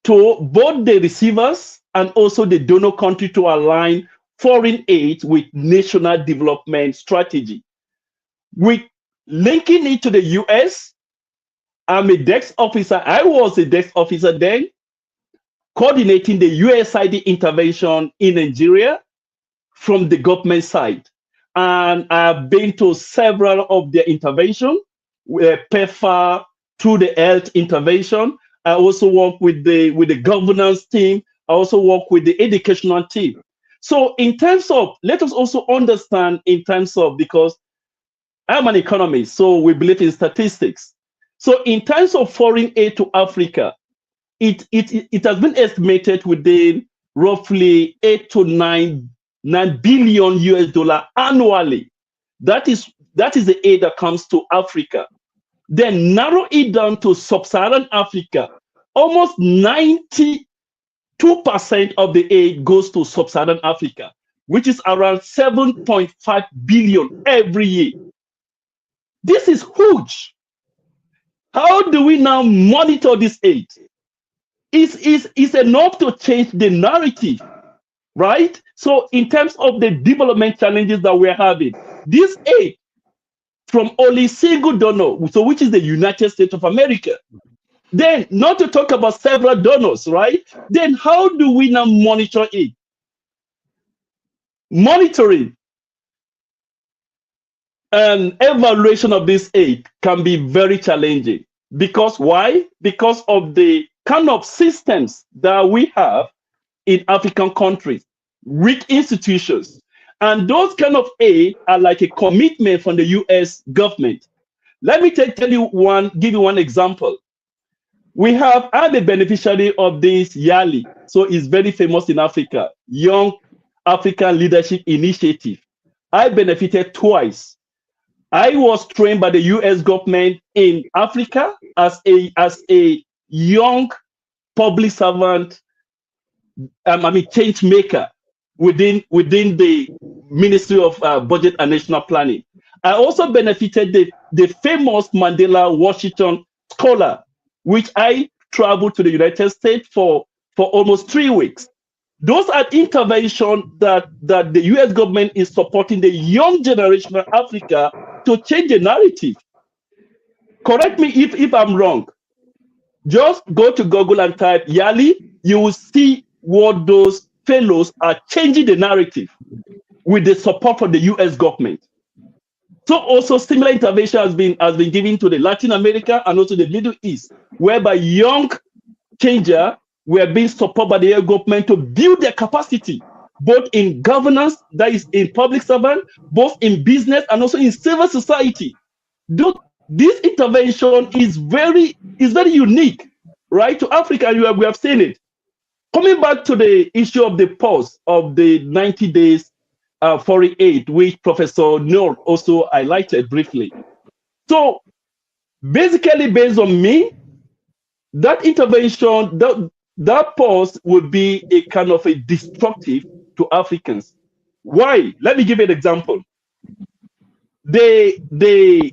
to both the receivers and also the donor country to align foreign aid with national development strategy. With linking it to the US, I'm a desk officer. I was a desk officer then, coordinating the USAID intervention in Nigeria from the government side. And I've been to several of their interventions, PEFA, through the health intervention. I also work with the governance team. I also work with the educational team. So in terms of, let us also understand in terms of, because I'm an economist, so we believe in statistics. So in terms of foreign aid to Africa, it has been estimated within roughly 8 to 9 billion US dollar annually. That is the aid that comes to Africa. Then narrow it down to sub-Saharan Africa. Almost 92% of the aid goes to sub-Saharan Africa, which is around 7.5 billion every year. This is huge. How do we now monitor this aid? It's enough to change the narrative, right? So in terms of the development challenges that we're having, this aid from only single donor, so which is the United States of America, then not to talk about several donors, right? Then how do we now monitor it? Monitoring and evaluation of this aid can be very challenging. Because why? Because of the kind of systems that we have in African countries, weak institutions. And those kind of aid are like a commitment from the US government. Let me give you one example. I'm a beneficiary of this YALI. So it's very famous in Africa, Young African Leadership Initiative. I benefited twice. I was trained by the US government in Africa as a young public servant, change maker within the Ministry of Budget and National Planning. I also benefited the famous Mandela Washington Scholar, which I traveled to the United States for almost 3 weeks. Those are interventions that the US government is supporting the young generation of Africa to change the narrative. Correct me if I'm wrong. Just go to Google and type YALI. You will see what those fellows are changing the narrative with the support from the US government. So also similar intervention has been given to the Latin America and also the Middle East, whereby young changer were being supported by the US government to build their capacity, both in governance, that is in public servant, both in business and also in civil society. This intervention is very unique, right, to Africa, and we have seen it. Coming back to the issue of the pause of the 90 days foreign aid, which Professor Nur also highlighted briefly. So basically, based on me, that intervention, that pause would be a kind of a destructive to Africans. Why? Let me give you an example. In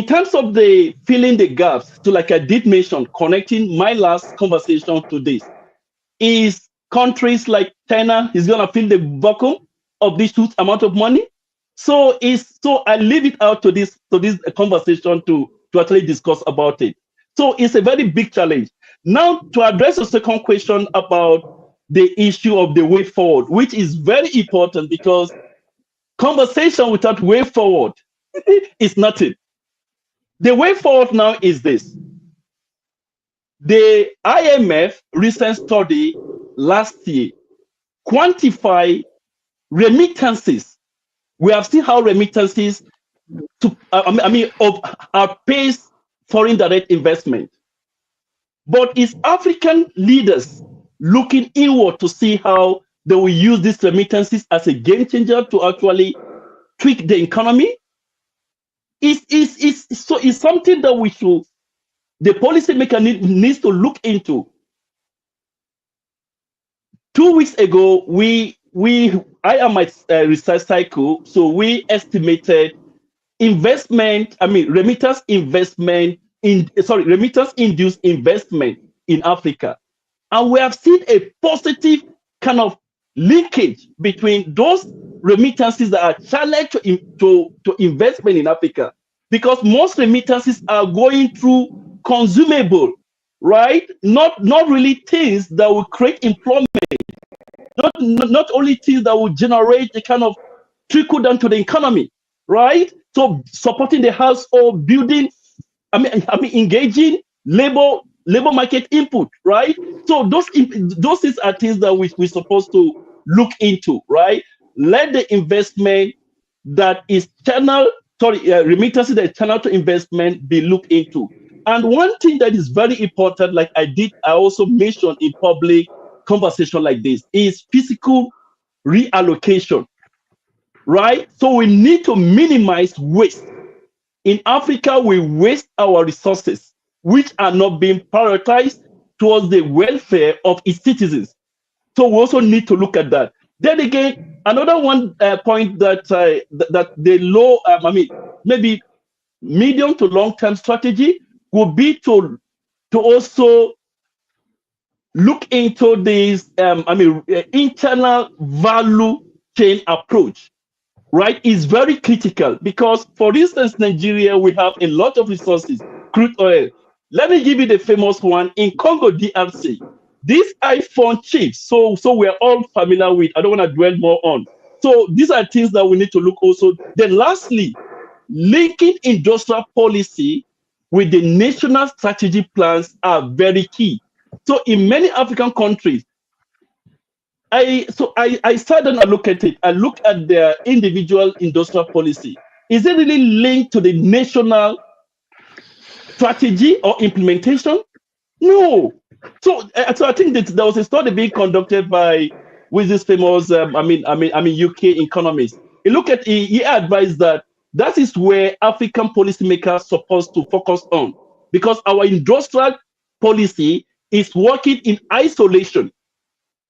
terms of the filling the gaps, to like I did mention, connecting my last conversation to this, is countries like China is going to fill the vacuum of this huge amount of money. So I leave it out to this conversation to actually discuss about it. So it's a very big challenge. Now, to address the second question about the issue of the way forward, which is very important, because conversation without way forward is nothing. The way forward now is this. The IMF recent study last year quantify remittances. We have seen how remittances outpace foreign direct investment. But is African leaders looking inward to see how they will use these remittances as a game changer to actually tweak the economy? It's something that the policymaker needs to look into. 2 weeks ago, I am my research cycle, so we estimated remittance induced investment in Africa. And we have seen a positive kind of linkage between those remittances that are channeled to investment in Africa, because most remittances are going through consumable, right? Not really things that will create employment, not only things that will generate a kind of trickle down to the economy, right? So supporting the household, building, engaging labor market input, right? So those things are things that we're supposed to look into, right? Let the investment that is remittances that is channeled to investment be looked into. And one thing that is very important, like I also mentioned in public conversation like this, is physical reallocation, right? So we need to minimize waste. In Africa, we waste our resources, which are not being prioritized towards the welfare of its citizens. So we also need to look at that. Then again, another one point that the low, maybe medium to long-term strategy would be to also look into this internal value chain approach, right? Is very critical because, for instance, Nigeria, we have a lot of resources, crude oil. Let me give you the famous one in Congo DRC. These iPhone chips, so we're all familiar with. I don't want to dwell more on. So these are things that we need to look also. Then lastly, linking industrial policy with the national strategy plans are very key. So in many African countries, I started to look at it. I look at their individual industrial policy. Is it really linked to the national strategy or implementation? No. So I think that there was a study being conducted with this famous UK economist. He advised that is where African policymakers are supposed to focus on, because our industrial policy is working in isolation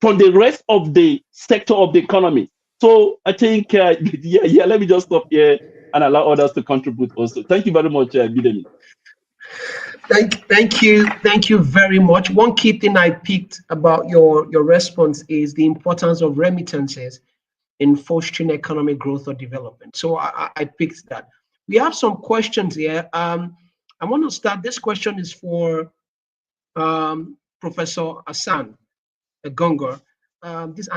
from the rest of the sector of the economy. So I think, let me just stop here and allow others to contribute also. Thank you very much, Abidemi. Thank you very much. One key thing I picked about your response is the importance of remittances in fostering economic growth or development. So I picked that. We have some questions here. I want to start. This question is for Professor Hasan GÜNGÖR.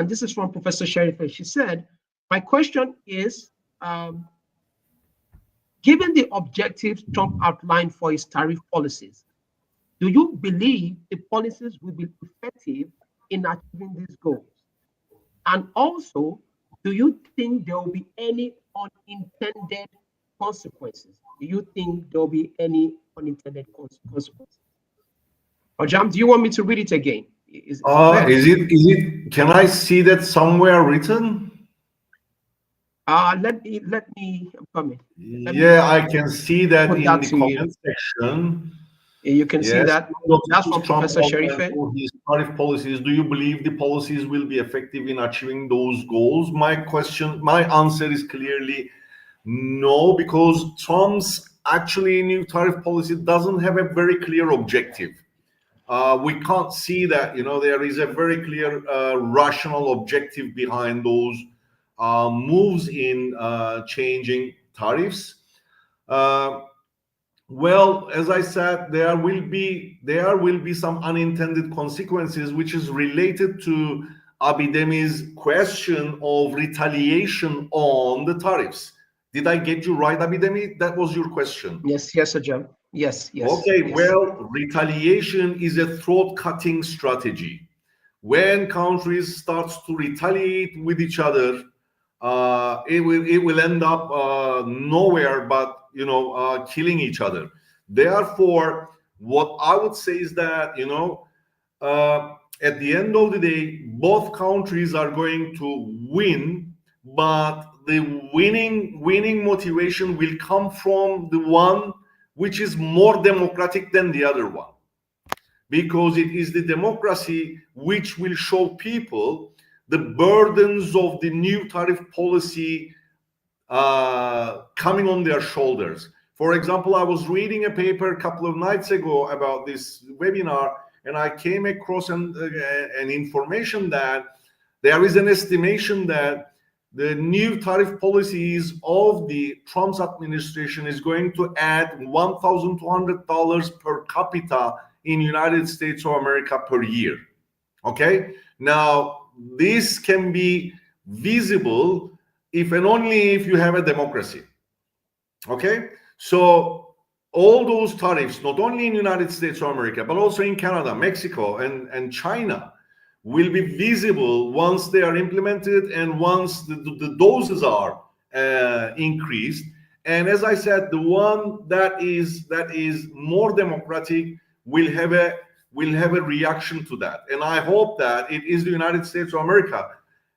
This is from Professor Şerife. She said, my question is, given the objectives Trump outlined for his tariff policies, do you believe the policies will be effective in achieving these goals? And also, do you think there will be any unintended consequences? Do you think there will be any unintended consequences? Ojam, do you want me to read it again? Is it? Can I see that somewhere written? Let me. I'm coming. I can see that in the comment section. You can see that. That's from Professor Şerife. His tariff policies. Do you believe the policies will be effective in achieving those goals? My answer is clearly no, because Trump's actually new tariff policy doesn't have a very clear objective. We can't see that, there is a very clear rational objective behind those moves in changing tariffs. Well, as I said, there will be some unintended consequences, which is related to Abidemi's question of retaliation on the tariffs. Did I get you right, Abidemi? That was your question. Yes, Ajam. Yes. Okay, yes. Well, retaliation is a throat-cutting strategy. when countries start to retaliate with each other, it will end up nowhere but, you know, killing each other. Therefore, what I would say is that, you know, at the end of the day, both countries are going to win, but the winning motivation will come from the one which is more democratic than the other one, because it is the democracy which will show people the burdens of the new tariff policy coming on their shoulders. For example, I was reading a paper a couple of nights ago about this webinar, and I came across an information that there is an estimation that the new tariff policies of the Trump's administration is going to add $1,200 per capita in United States of America per year. Okay, now this can be visible if and only if you have a democracy. Okay, so all those tariffs, not only in United States of America, but also in Canada, Mexico, and China, will be visible once they are implemented and once the doses are increased. And as I said, the one that is more democratic will have a reaction to that. And I hope that it is the United States of America.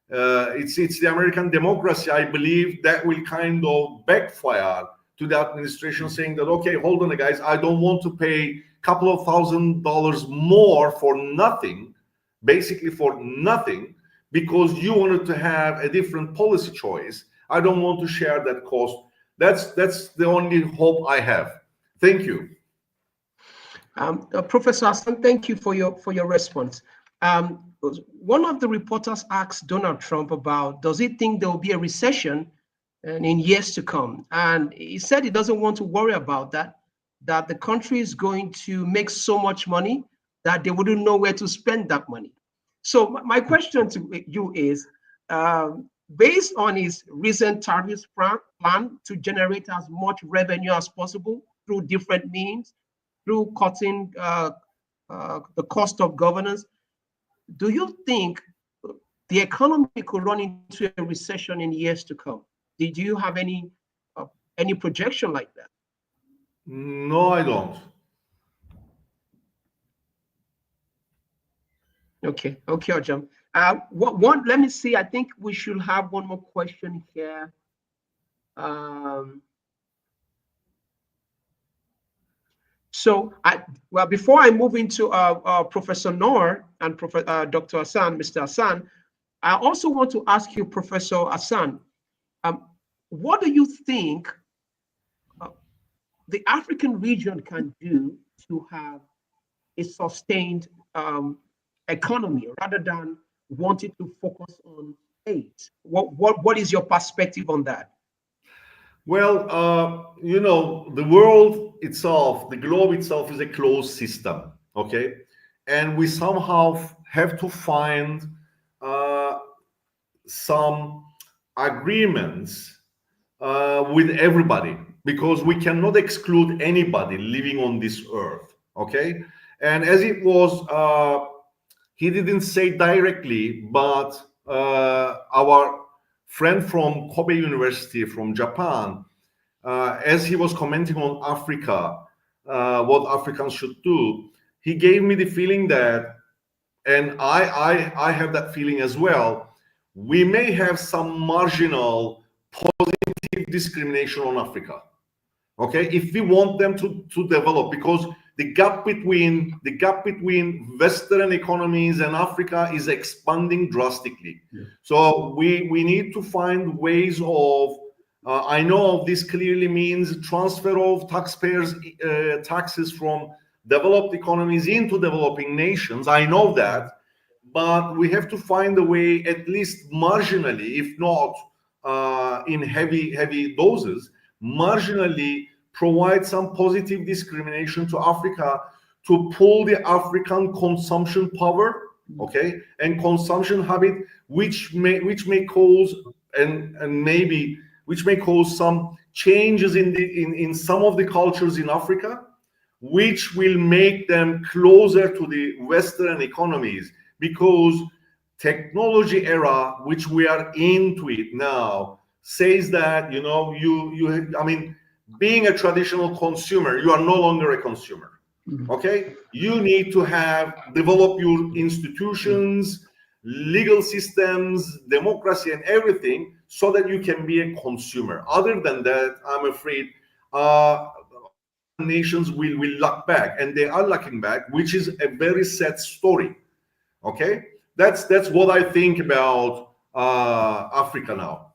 It's the American democracy, I believe, that will kind of backfire to the administration, saying that, okay, hold on, guys, I don't want to pay a couple of $1,000s more for nothing, basically for nothing, because you wanted to have a different policy choice. I don't want to share that cost. That's the only hope I have. Thank you. Professor Hassan, thank you for your response. One of the reporters asked Donald Trump about, does he think there will be a recession in years to come? And he said he doesn't want to worry about that the country is going to make so much money that they wouldn't know where to spend that money. So my question to you is, based on his recent tariffs plan to generate as much revenue as possible through different means, through cutting the cost of governance, do you think the economy could run into a recession in years to come? Did you have any projection like that? No, I don't. Okay, Ajam. Let me see. I think we should have one more question here. Well, before I move into Professor Nur and Dr. Hassan, Mr. Hassan, I also want to ask you, Professor Hassan, what do you think the African region can do to have a sustained economy rather than wanting to focus on aid? What is your perspective on that? Well, you know, the world itself, the globe itself is a closed system, okay? And we somehow have to find some agreements with everybody, because we cannot exclude anybody living on this earth, okay? And as it was, he didn't say directly, but our friend from Kobe University from Japan, as he was commenting on Africa, what Africans should do, he gave me the feeling that, and I have that feeling as well, we may have some marginal positive discrimination on Africa, okay, if we want them to develop, because the gap between Western economies and Africa is expanding drastically. Yeah. So we need to find ways of, I know this clearly means transfer of taxpayers' taxes from developed economies into developing nations. I know that, but we have to find a way, at least marginally, if not in heavy doses, marginally provide some positive discrimination to Africa to pull the African consumption power, okay, and consumption habit, which may cause which may cause some changes in some of the cultures in Africa, which will make them closer to the Western economies. because technology era, which we are into it now, says that, you know, I mean, being a traditional consumer, you are no longer a consumer. Okay, you need to develop your institutions, legal systems, democracy, and everything, so that you can be a consumer. Other than that, I'm afraid nations will lock back, and they are locking back, which is a very sad story. Okay, that's what I think about Africa now.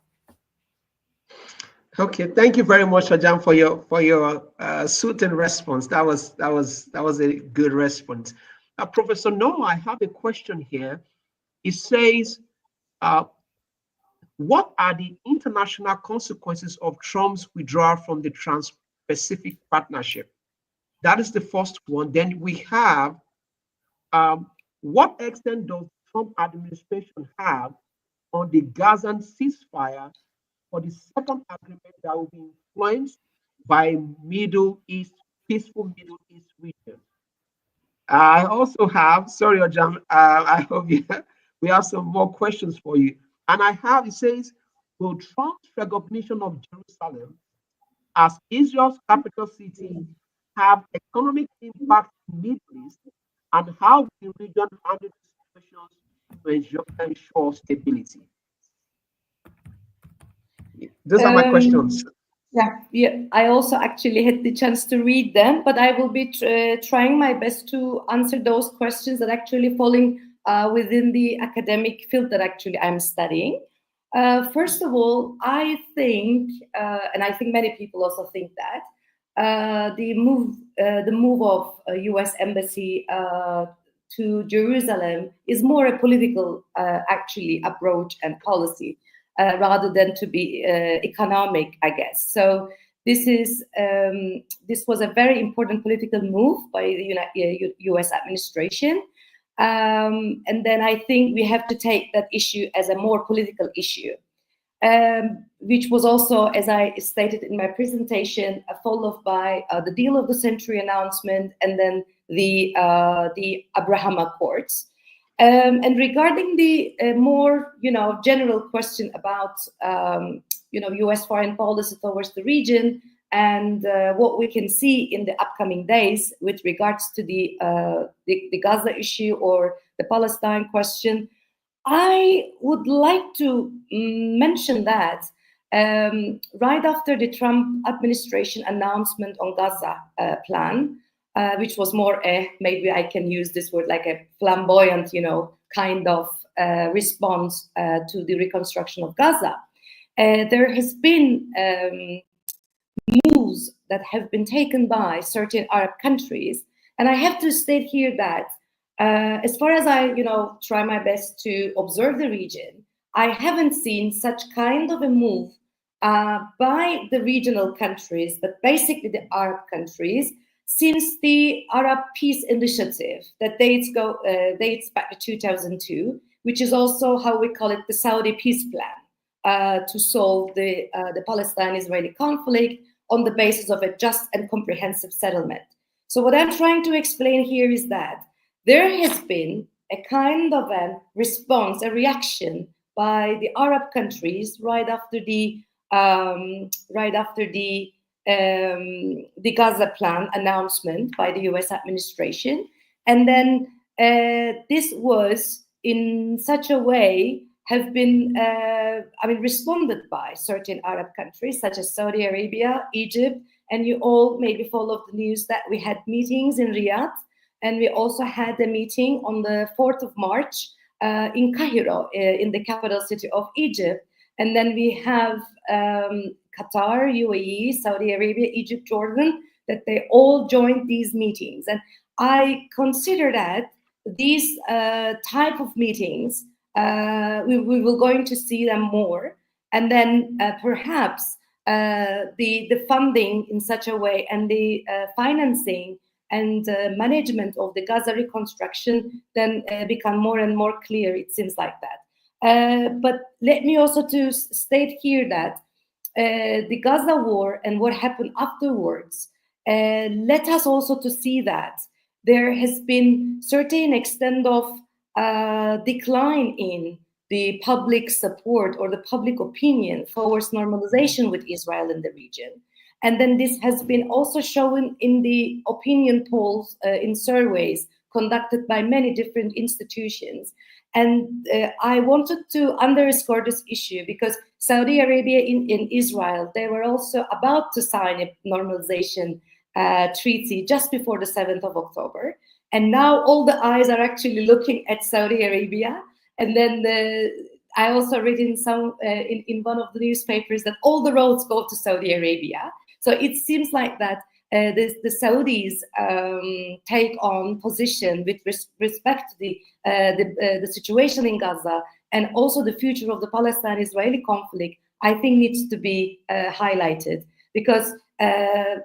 Okay, thank you very much, Hajam, for your suited response. That was a good response. Professor Noah, I have a question here. It says, what are the international consequences of Trump's withdrawal from the Trans-Pacific Partnership? That is the first one. Then we have, what extent does Trump administration have on the Gazan ceasefire for the second agreement that will be influenced by peaceful Middle East region? I also have, sorry, Hajam, I hope we have some more questions for you. And it says, will Trump's recognition of Jerusalem as Israel's capital city have economic impact in the Middle East, and how will the region handle situations to ensure stability? Those are my questions. Yeah, I also actually had the chance to read them, but I will be trying my best to answer those questions that actually falling within the academic field that actually I'm studying. First of all, I think, and I think many people also think that the move of U.S. embassy to Jerusalem is more a political actually approach and policy. Rather than to be economic, I guess. So this was a very important political move by the U.S. administration, and then I think we have to take that issue as a more political issue, which was also, as I stated in my presentation, followed by the Deal of the Century announcement, and then the Abraham Accords. And regarding the more, general question about, U.S. foreign policy towards the region and what we can see in the upcoming days with regards to the Gaza issue or the Palestine question, I would like to mention that right after the Trump administration announcement on Gaza plan, which was more maybe I can use this word like a flamboyant, kind of response to the reconstruction of Gaza. There has been moves that have been taken by certain Arab countries, and I have to state here that as far as I, try my best to observe the region, I haven't seen such kind of a move by the regional countries, but basically the Arab countries, since the Arab Peace Initiative that dates back to 2002, which is also how we call it the Saudi Peace Plan, to solve the Palestine-Israeli conflict on the basis of a just and comprehensive settlement. So what I'm trying to explain here is that there has been a kind of a response, a reaction by the Arab countries right after the Gaza plan announcement by the U.S. administration. And then this was in such a way have been, responded by certain Arab countries such as Saudi Arabia, Egypt, and you all maybe followed the news that we had meetings in Riyadh, and we also had a meeting on the 4th of March in Cairo, in the capital city of Egypt. And then we have Qatar, UAE, Saudi Arabia, Egypt, Jordan, that they all joined these meetings. And I consider that these type of meetings, we will going to see them more. And then perhaps the funding in such a way and the financing and management of the Gaza reconstruction then become more and more clear, it seems like that. But let me also to state here that the Gaza war and what happened afterwards let us also to see that there has been certain extent of decline in the public support or the public opinion towards normalization with Israel in the region. And then this has been also shown in the opinion polls, in surveys conducted by many different institutions. And I wanted to underscore this issue because Saudi Arabia in Israel, they were also about to sign a normalization treaty just before the 7th of October. And now all the eyes are actually looking at Saudi Arabia. And then I also read in in one of the newspapers that all the roads go to Saudi Arabia. So it seems like that the Saudis take on position with respect to the situation in Gaza and also the future of the Palestine-Israeli conflict, I think needs to be highlighted, because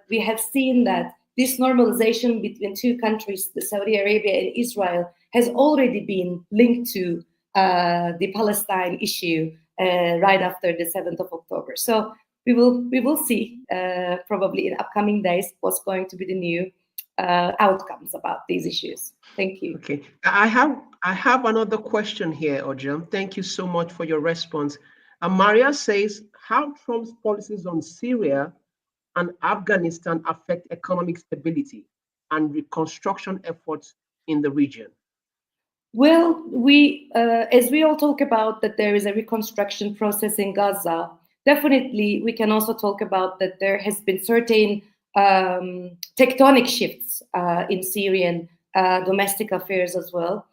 we have seen that this normalization between two countries, Saudi Arabia and Israel, has already been linked to the Palestine issue right after the 7th of October. So we will see probably in upcoming days what's going to be the new outcomes about these issues. Thank you. Okay, I have another question here, Ojam. Thank you so much for your response. Maria says, how Trump's policies on Syria and Afghanistan affect economic stability and reconstruction efforts in the region? Well, as we all talk about that there is a reconstruction process in Gaza, definitely we can also talk about that there has been certain tectonic shifts in Syrian domestic affairs as well.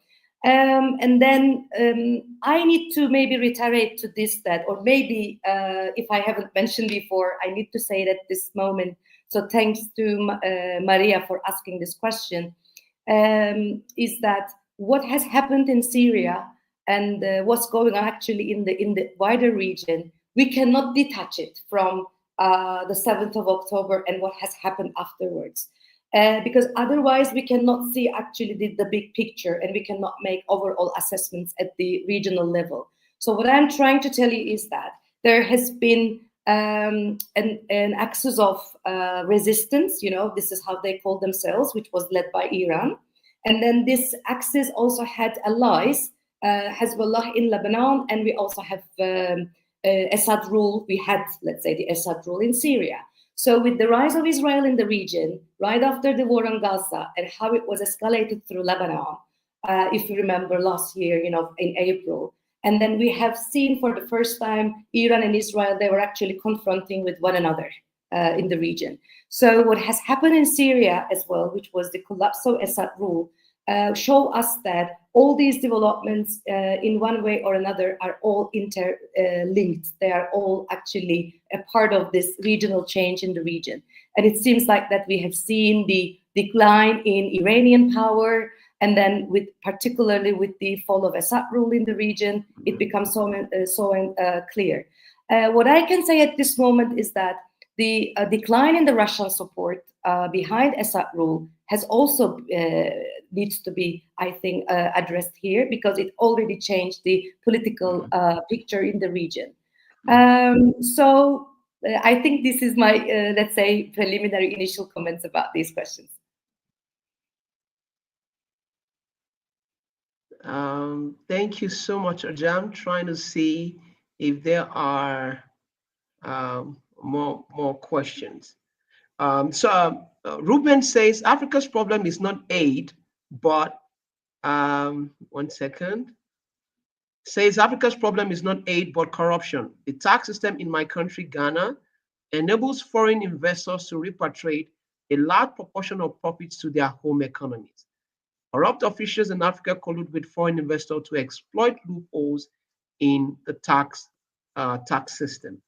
And then I need to maybe reiterate to this that, or maybe if I haven't mentioned before, I need to say it at this moment. So thanks to Maria for asking this question, is that what has happened in Syria and what's going on actually in the wider region, we cannot detach it from the 7th of October and what has happened afterwards. Because otherwise we cannot see actually the big picture and we cannot make overall assessments at the regional level. So what I'm trying to tell you is that there has been an axis of resistance, this is how they call themselves, which was led by Iran. And then this axis also had allies, Hezbollah in Lebanon, and we also have Assad rule. We had, let's say, the Assad rule in Syria. So with the rise of Israel in the region, right after the war on Gaza and how it was escalated through Lebanon, if you remember last year, in April, and then we have seen for the first time, Iran and Israel, they were actually confronting with one another in the region. So what has happened in Syria as well, which was the collapse of Assad rule, show us that all these developments in one way or another are all interlinked. They are all actually a part of this regional change in the region. And it seems like that we have seen the decline in Iranian power, and then particularly with the fall of Assad rule in the region, it becomes so clear. What I can say at this moment is that the decline in the Russian support behind Assad rule has also needs to be, I think, addressed here, because it already changed the political picture in the region. So I think this is my, let's say, preliminary initial comments about these questions. Thank you so much, Ojam. Trying to see if there are more questions. Ruben says Africa's problem is not aid, but 1 second. Says Africa's problem is not aid, but corruption. The tax system in my country, Ghana, enables foreign investors to repatriate a large proportion of profits to their home economies. Corrupt officials in Africa collude with foreign investors to exploit loopholes in the tax system.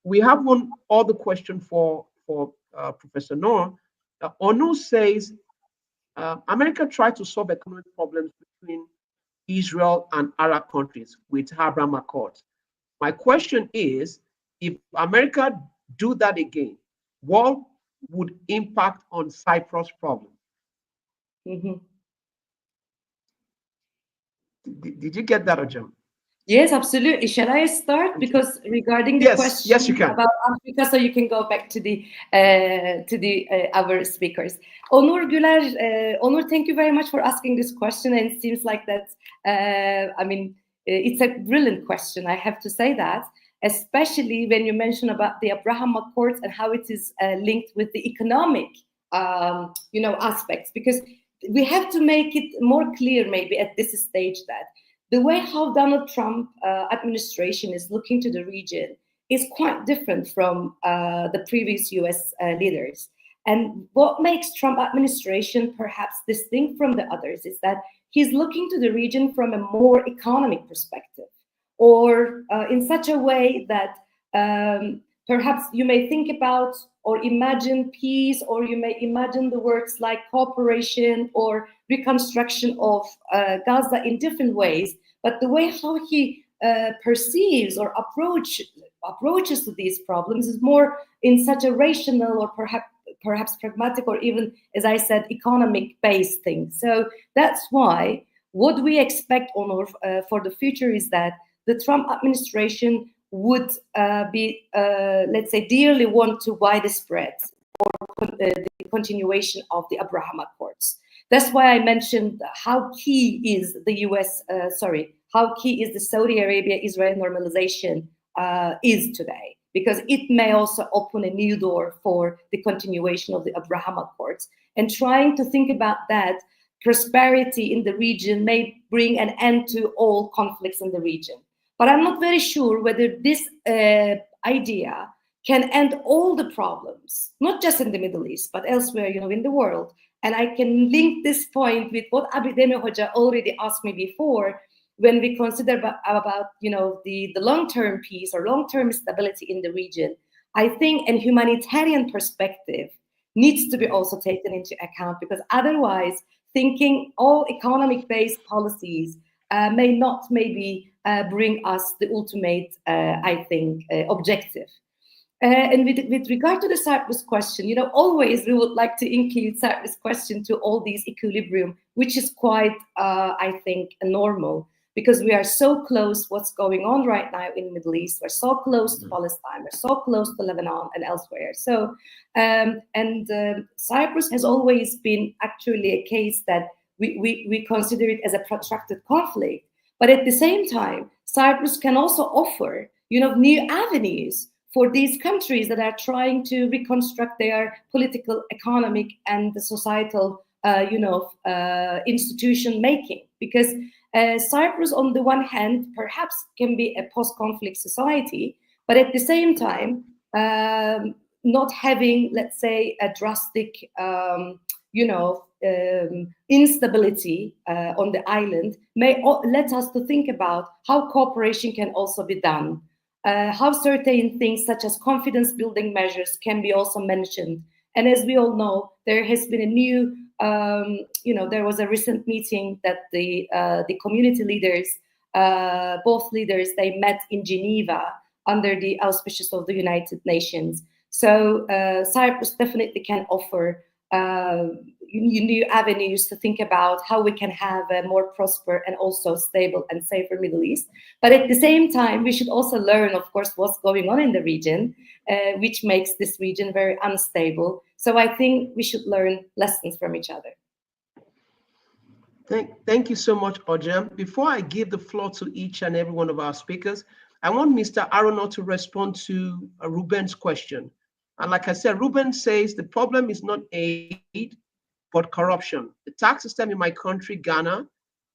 We have one other question for Professor Nur. Onu says, America tried to solve economic problems between Israel and Arab countries with Abraham Accords. My question is, if America do that again, what would impact on Cyprus problem? Mm-hmm. Did you get that, Ojam? Yes, absolutely. Shall I start? Because regarding the question you can. about Africa, so you can go back to the our speakers. Onur Güler, Onur, thank you very much for asking this question. And it seems like that, I mean, it's a brilliant question. I have to say that, especially when you mention about the Abraham Accords and how it is linked with the economic, aspects, because we have to make it more clear, maybe at this stage, that the way how Donald Trump administration is looking to the region is quite different from the previous US leaders. And what makes Trump administration perhaps distinct from the others is that he's looking to the region from a more economic perspective, or in such a way that perhaps you may think about or imagine peace, or you may imagine the words like cooperation or reconstruction of Gaza in different ways. But the way how he perceives or approaches to these problems is more in such a rational or perhaps pragmatic, or even, as I said, economic-based thing. So that's why what we expect, Onur, for the future is that the Trump administration would be, let's say, dearly want to widespread or the continuation of the Abraham Accords. That's why I mentioned how key is the how key is the Saudi Arabia-Israel normalization is today, because it may also open a new door for the continuation of the Abraham Accords. And trying to think about that, prosperity in the region may bring an end to all conflicts in the region. But I'm not very sure whether this idea can end all the problems, not just in the Middle East, but elsewhere, in the world. And I can link this point with what Abidemi Hoca already asked me before, when we consider about the long-term peace or long-term stability in the region. I think a humanitarian perspective needs to be also taken into account, because otherwise thinking all economic-based policies may not maybe bring us the ultimate, objective. And with regard to the Cyprus question, always we would like to include Cyprus question to all these equilibrium, which is quite, I think, normal, because we are so close what's going on right now in the Middle East. We're so close to Palestine. We're so close to Lebanon and elsewhere. So, Cyprus has always been actually a case that we consider it as a protracted conflict. But at the same time, Cyprus can also offer, new avenues for these countries that are trying to reconstruct their political, economic, and the societal, institution making. Because Cyprus, on the one hand, perhaps can be a post-conflict society, but at the same time, not having, let's say, a drastic, instability on the island may let us to think about how cooperation can also be done, how certain things such as confidence building measures can be also mentioned. And as we all know, there has been a new, there was a recent meeting that the community leaders, both leaders, they met in Geneva under the auspices of the United Nations. So Cyprus definitely can offer new avenues to think about how we can have a more prosperous and also stable and safer Middle East. But at the same time, we should also learn, of course, what's going on in the region, which makes this region very unstable. So I think we should learn lessons from each other. Thank you so much, Ojem. Before I give the floor to each and every one of our speakers, I want Mr. Haruna to respond to Ruben's question. And like I said, Ruben says the problem is not aid, but corruption. The tax system in my country, Ghana,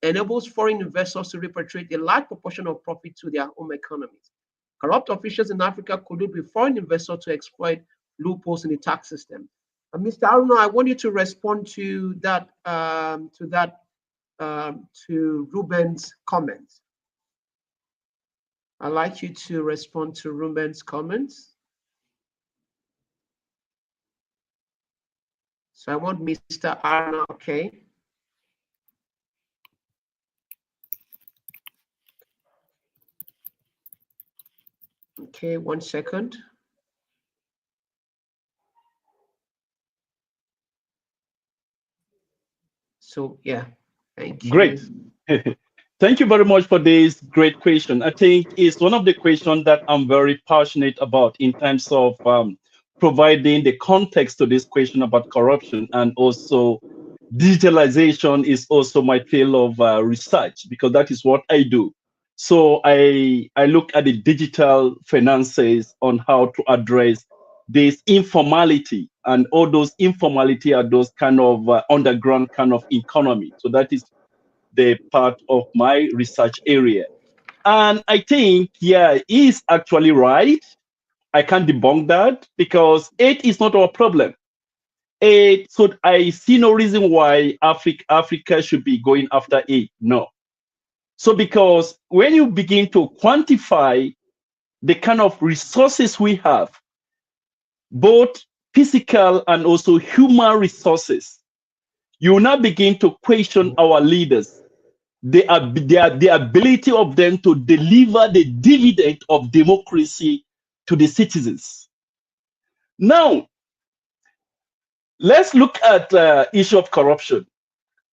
enables foreign investors to repatriate a large proportion of profit to their home economies. Corrupt officials in Africa collude with foreign investors to exploit loopholes in the tax system. Mr. Haruna, I want you to respond to that, to Ruben's comments. I'd like you to respond to Ruben's comments. So I want Mr. Haruna, okay. Okay, 1 second. So yeah, thank you. Great. Thank you very much for this great question. I think it's one of the questions that I'm very passionate about in terms of providing the context to this question about corruption, and also digitalization is also my field of research, because that is what I do. So I look at the digital finances on how to address this informality, and all those informality are those kind of underground kind of economy. So that is the part of my research area. And I think, yeah, he's actually right. I can't debunk that, because aid is not our problem. Aid, so I see no reason why Africa should be going after aid. No. So because when you begin to quantify the kind of resources we have, both physical and also human resources, you will now begin to question our leaders, the ability of them to deliver the dividend of democracy to the citizens. Now, let's look at the issue of corruption.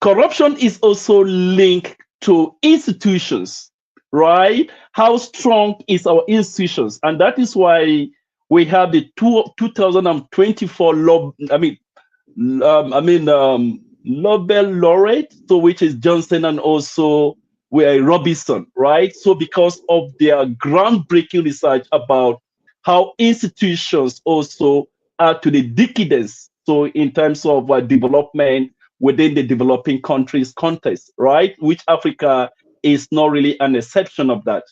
Corruption is also linked to institutions, right? How strong is our institutions? And that is why we have the 2024 Nobel laureate, so which is Johnson and also Robinson, right? So because of their groundbreaking research about how institutions also add to the decadence, so in terms of development within the developing countries context, right? Which Africa is not really an exception of that.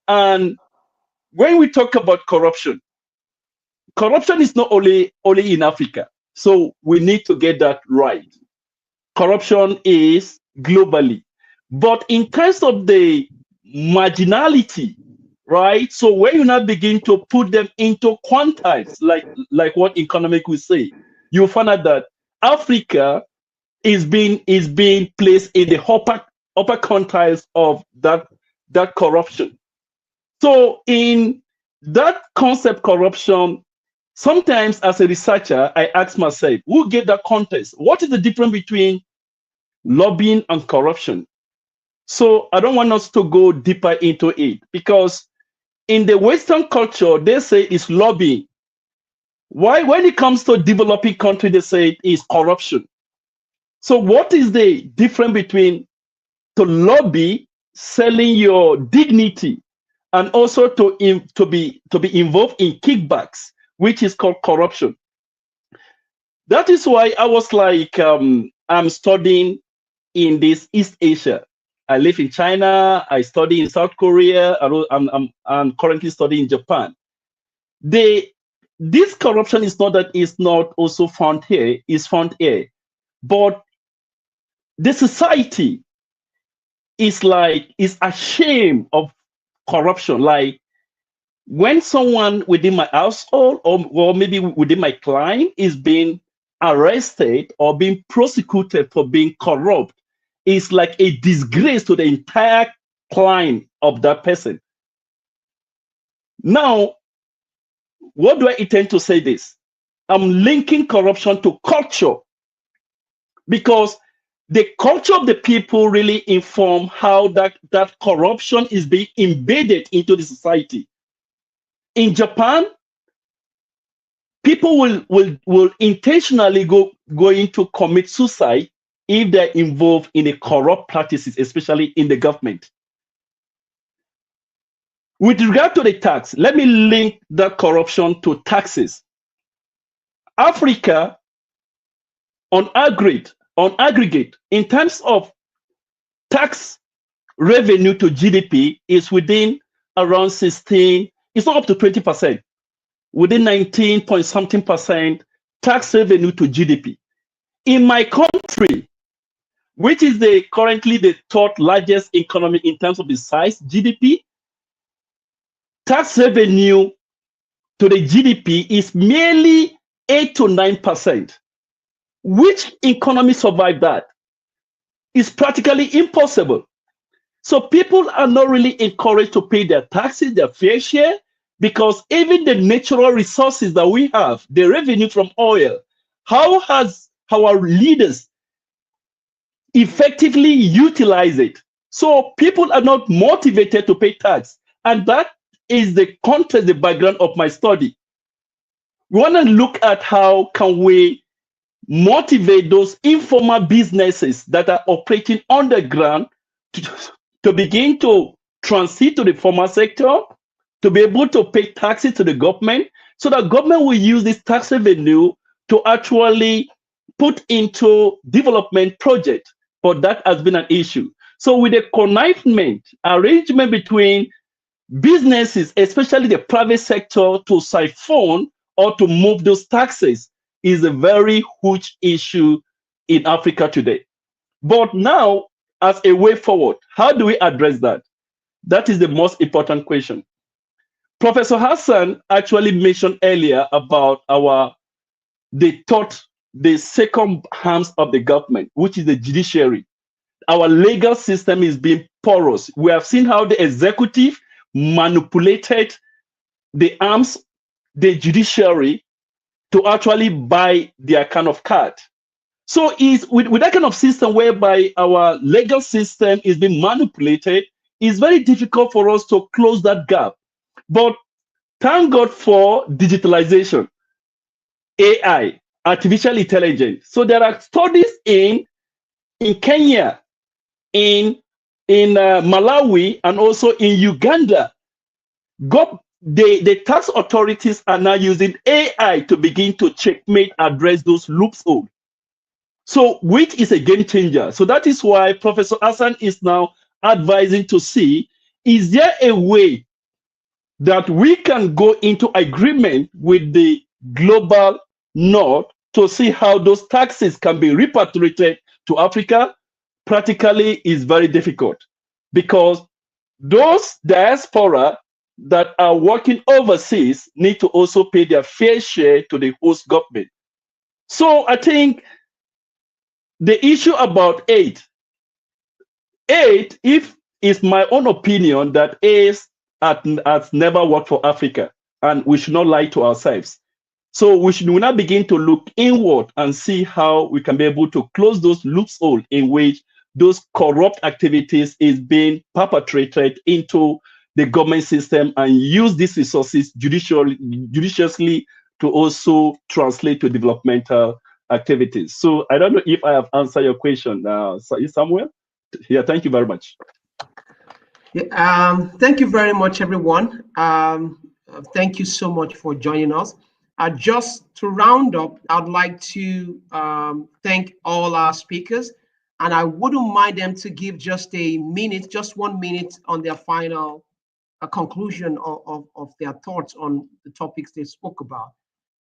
And when we talk about corruption, corruption is not only in Africa. So we need to get that right. Corruption is globally. But in terms of the marginality, right? So when you now begin to put them into quantiles, like what economic will say, you find out that Africa is being placed in the upper quantiles of that corruption. So in that concept corruption, sometimes as a researcher, I ask myself, who gave that context? What is the difference between lobbying and corruption? So I don't want us to go deeper into it, because in the Western culture, they say it's lobbying. Why? When it comes to developing country, they say it is corruption. So what is the difference between to lobby, selling your dignity, and also to be involved in kickbacks, which is called corruption? That is why I was like, I'm studying in this East Asia. I live in China. I study in South Korea. I'm currently studying in Japan. This corruption is not that it's not also found here. It's found here, but the society is ashamed of corruption. Like when someone within my household or maybe within my client is being arrested or being prosecuted for being corrupt, it's like a disgrace to the entire client of that person. Now, what do I intend to say this? I'm linking corruption to culture, because the culture of the people really inform how that corruption is being embedded into the society. In Japan, people will intentionally go into commit suicide if they're involved in a corrupt practices, especially in the government. With regard to the tax, let me link that corruption to taxes. Africa, on aggregate, in terms of tax revenue to GDP, is within around 16, it's not up to 20%, within 19 point something percent tax revenue to GDP. In my country, which is currently the third largest economy in terms of the size, GDP, tax revenue to the GDP is merely 8 to 9%. Which economy survived that? It's practically impossible. So people are not really encouraged to pay their taxes, their fair share, because even the natural resources that we have, the revenue from oil, how has our leaders effectively utilized it? So people are not motivated to pay tax. And that is the context, the background of my study. We want to look at how can we motivate those informal businesses that are operating on the ground to begin to transit to the formal sector, to be able to pay taxes to the government, so that government will use this tax revenue to actually put into development projects. But that has been an issue. So with the connivement arrangement between businesses, especially the private sector, to siphon or to move those taxes is a very huge issue in Africa today. But now, as a way forward, how do we address that? That is the most important question. Professor Hasan actually mentioned earlier about the second arms of the government, which is the judiciary. Our legal system is being porous. We have seen how the executive manipulated the arms, the judiciary, to actually buy their kind of card. So with that kind of system whereby our legal system is being manipulated, it's very difficult for us to close that gap. But thank God for digitalization, AI, artificial intelligence. So there are studies in Kenya, in Malawi, and also in Uganda. The tax authorities are now using AI to begin to checkmate, address those loopholes. So which is a game changer. So that is why Professor Hasan is now advising to see, is there a way that we can go into agreement with the global north to see how those taxes can be repatriated to Africa? Practically is very difficult, because those diaspora that are working overseas need to also pay their fair share to the host government. So I think the issue about aid, if is my own opinion that aid has never worked for Africa, and we should not lie to ourselves. So we should now begin to look inward and see how we can be able to close those loopholes in which those corrupt activities is being perpetrated into the government system, and use these resources judiciously to also translate to developmental activities. So I don't know if I have answered your question now, Samuel. Yeah, thank you very much. Yeah, thank you very much, everyone. Thank you so much for joining us. Just to round up, I'd like to thank all our speakers, and I wouldn't mind them to give just a minute, just 1 minute on their final conclusion of their thoughts on the topics they spoke about.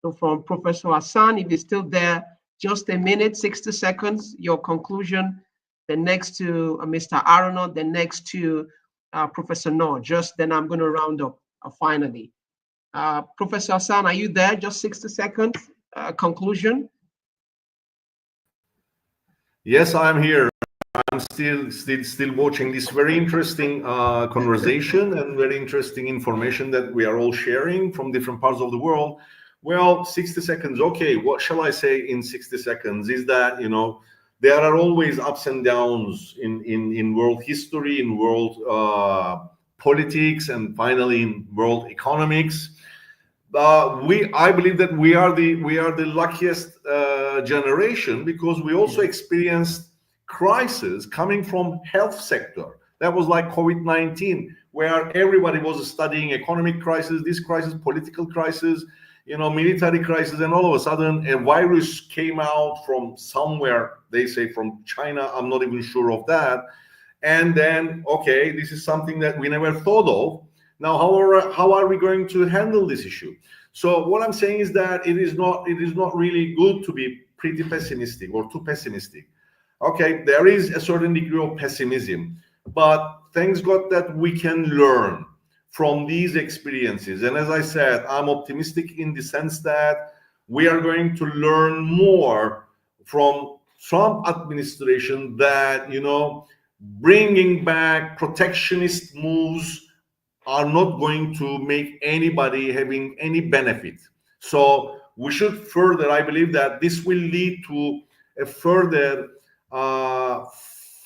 So from Professor Hasan, if he's still there, just a minute, 60 seconds, your conclusion. Then next to Mr. Haruna, then next to Professor Nur. Just then I'm going to round up finally. Professor Hasan, are you there? Just 60 seconds, conclusion. Yes, I'm here. I'm still watching this very interesting conversation and very interesting information that we are all sharing from different parts of the world. Well, 60 seconds. Okay, what shall I say in 60 seconds is that, you know, there are always ups and downs in world history, in world politics, and finally in world economics. I believe that we are the luckiest generation, because we also experienced crisis coming from health sector. That was like COVID-19, where everybody was studying economic crisis, this crisis, political crisis, you know, military crisis, and all of a sudden a virus came out from somewhere. They say from China. I'm not even sure of that. And then, okay, this is something that we never thought of. Now, how are we going to handle this issue? So what I'm saying is that it is not really good to be pretty pessimistic or too pessimistic. Okay, there is a certain degree of pessimism, but thanks God that we can learn from these experiences. And as I said, I'm optimistic in the sense that we are going to learn more from Trump administration, that, you know, bringing back protectionist moves are not going to make anybody having any benefit. So we should further, I believe that this will lead to a further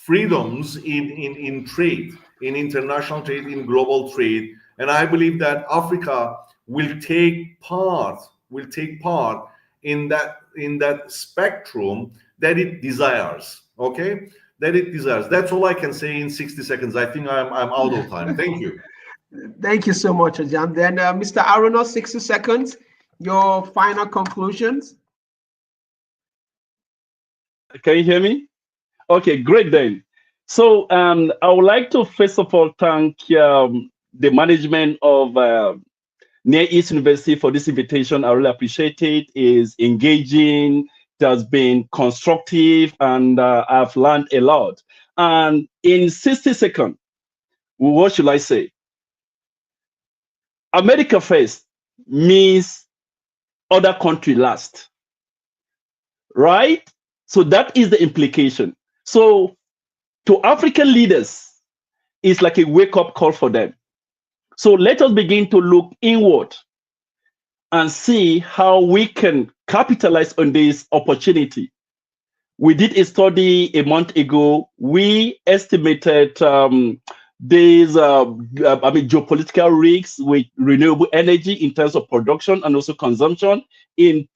freedoms in trade, in international trade, in global trade. And I believe that Africa will take part in that spectrum that it desires. Okay, that it desires. That's all I can say in 60 seconds. I think I'm out of time. Thank you. Thank you so much, Hocam. Then Mr. Haruna, 60 seconds, your final conclusions. Can you hear me? Okay, great then. So I would like to first of all thank the management of Near East University for this invitation. I really appreciate it. It's engaging, it has been constructive, and I've learned a lot. And in 60 seconds, what should I say? America first means other country last, right? So that is the implication. So to African leaders, it's like a wake-up call for them. So let us begin to look inward and see how we can capitalize on this opportunity. We did a study a month ago. We estimated these geopolitical risks with renewable energy in terms of production and also consumption in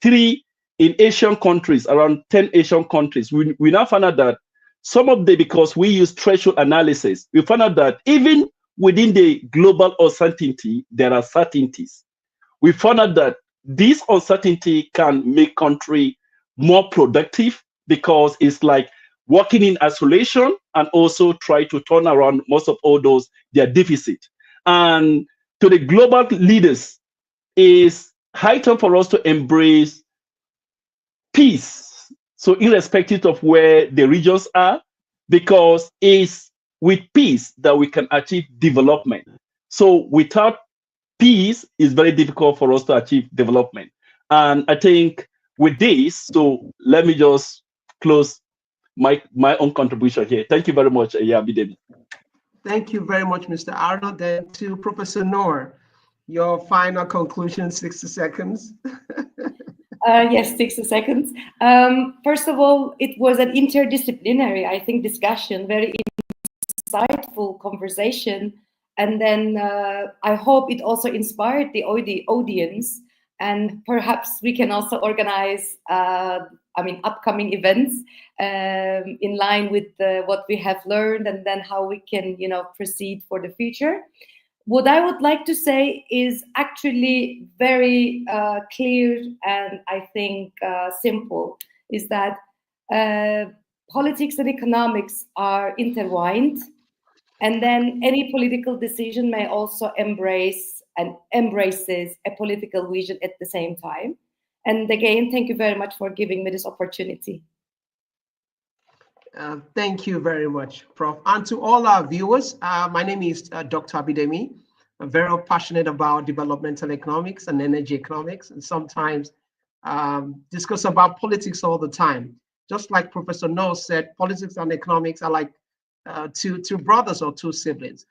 Asian countries, around 10 Asian countries. We now found out that some of the, because we use threshold analysis, we found out that even within the global uncertainty, there are certainties. We found out that this uncertainty can make country more productive because it's like working in isolation and also try to turn around most of all those, their deficit. And to the global leaders, it's high time for us to embrace peace. So irrespective of where the regions are, because it's with peace that we can achieve development. So without peace, it's very difficult for us to achieve development. And I think with this, so let me just close my own contribution here. Thank you very much, Abidemi. Thank you very much, Mr. Arnold. Then to Professor Nur, your final conclusion, 60 seconds. Yes, 60 seconds. First of all, it was an interdisciplinary, I think, discussion, very insightful conversation. And then I hope it also inspired the audience, and perhaps we can also organize, upcoming events in line with what we have learned, and then how we can, proceed for the future. What I would like to say is actually very clear and I think simple, is that politics and economics are intertwined, and then any political decision may also embraces a political vision at the same time. And again, thank you very much for giving me this opportunity. Thank you very much, Prof. And to all our viewers, my name is Dr. Abidemi. I'm very passionate about developmental economics and energy economics, and sometimes discuss about politics all the time. Just like Professor Nur said, politics and economics are like two brothers or two siblings.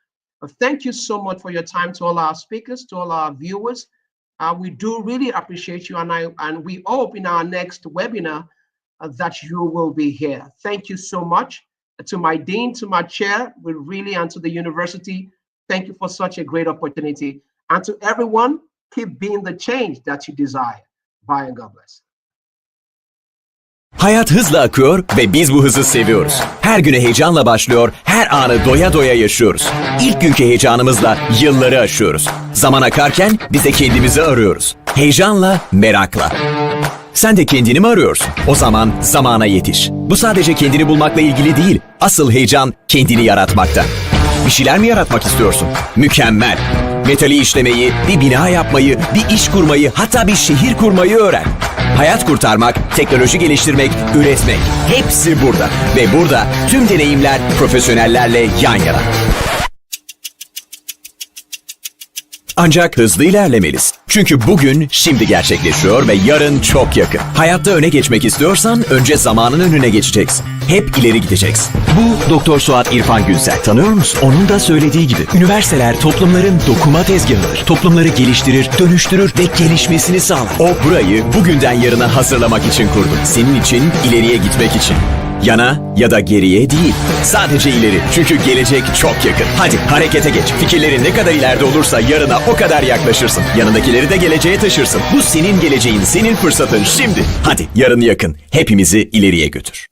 Thank you so much for your time, to all our speakers, to all our viewers. We do really appreciate you, and we hope in our next webinar that you will be here. Thank you so much. To my dean, to my chair, and to the university, thank you for such a great opportunity. And to everyone, keep being the change that you desire. Bye and God bless. Hayat hızla akıyor ve biz bu hızı seviyoruz. Her güne heyecanla başlıyor, her anı doya doya yaşıyoruz. İlk günkü heyecanımızla yılları aşıyoruz. Zaman akarken biz de kendimizi arıyoruz. Heyecanla, merakla. Sen de kendini mi arıyorsun? O zaman zamana yetiş. Bu sadece kendini bulmakla ilgili değil. Asıl heyecan kendini yaratmakta. Bir şeyler mi yaratmak istiyorsun? Mükemmel. Metali işlemeyi, bir bina yapmayı, bir iş kurmayı, hatta bir şehir kurmayı öğren. Hayat kurtarmak, teknoloji geliştirmek, üretmek. Hepsi burada. Ve burada tüm deneyimler profesyonellerle yan yana. Ancak hızlı ilerlemeliyiz. Çünkü bugün şimdi gerçekleşiyor ve yarın çok yakın. Hayatta öne geçmek istiyorsan önce zamanın önüne geçeceksin. Hep ileri gideceksin. Bu Doktor Suat İrfan Günsel. Tanıyor musun? Onun da söylediği gibi. Üniversiteler toplumların dokuma tezgahıdır. Toplumları geliştirir, dönüştürür ve gelişmesini sağlar. O burayı bugünden yarına hazırlamak için kurdu. Senin için, ileriye gitmek için. Yana ya da geriye değil. Sadece ileri. Çünkü gelecek çok yakın. Hadi harekete geç. Fikirlerin ne kadar ileride olursa yarına o kadar yaklaşırsın. Yanındakileri de geleceğe taşırsın. Bu senin geleceğin, senin fırsatın şimdi. Hadi yarını yakın. Hepimizi ileriye götür.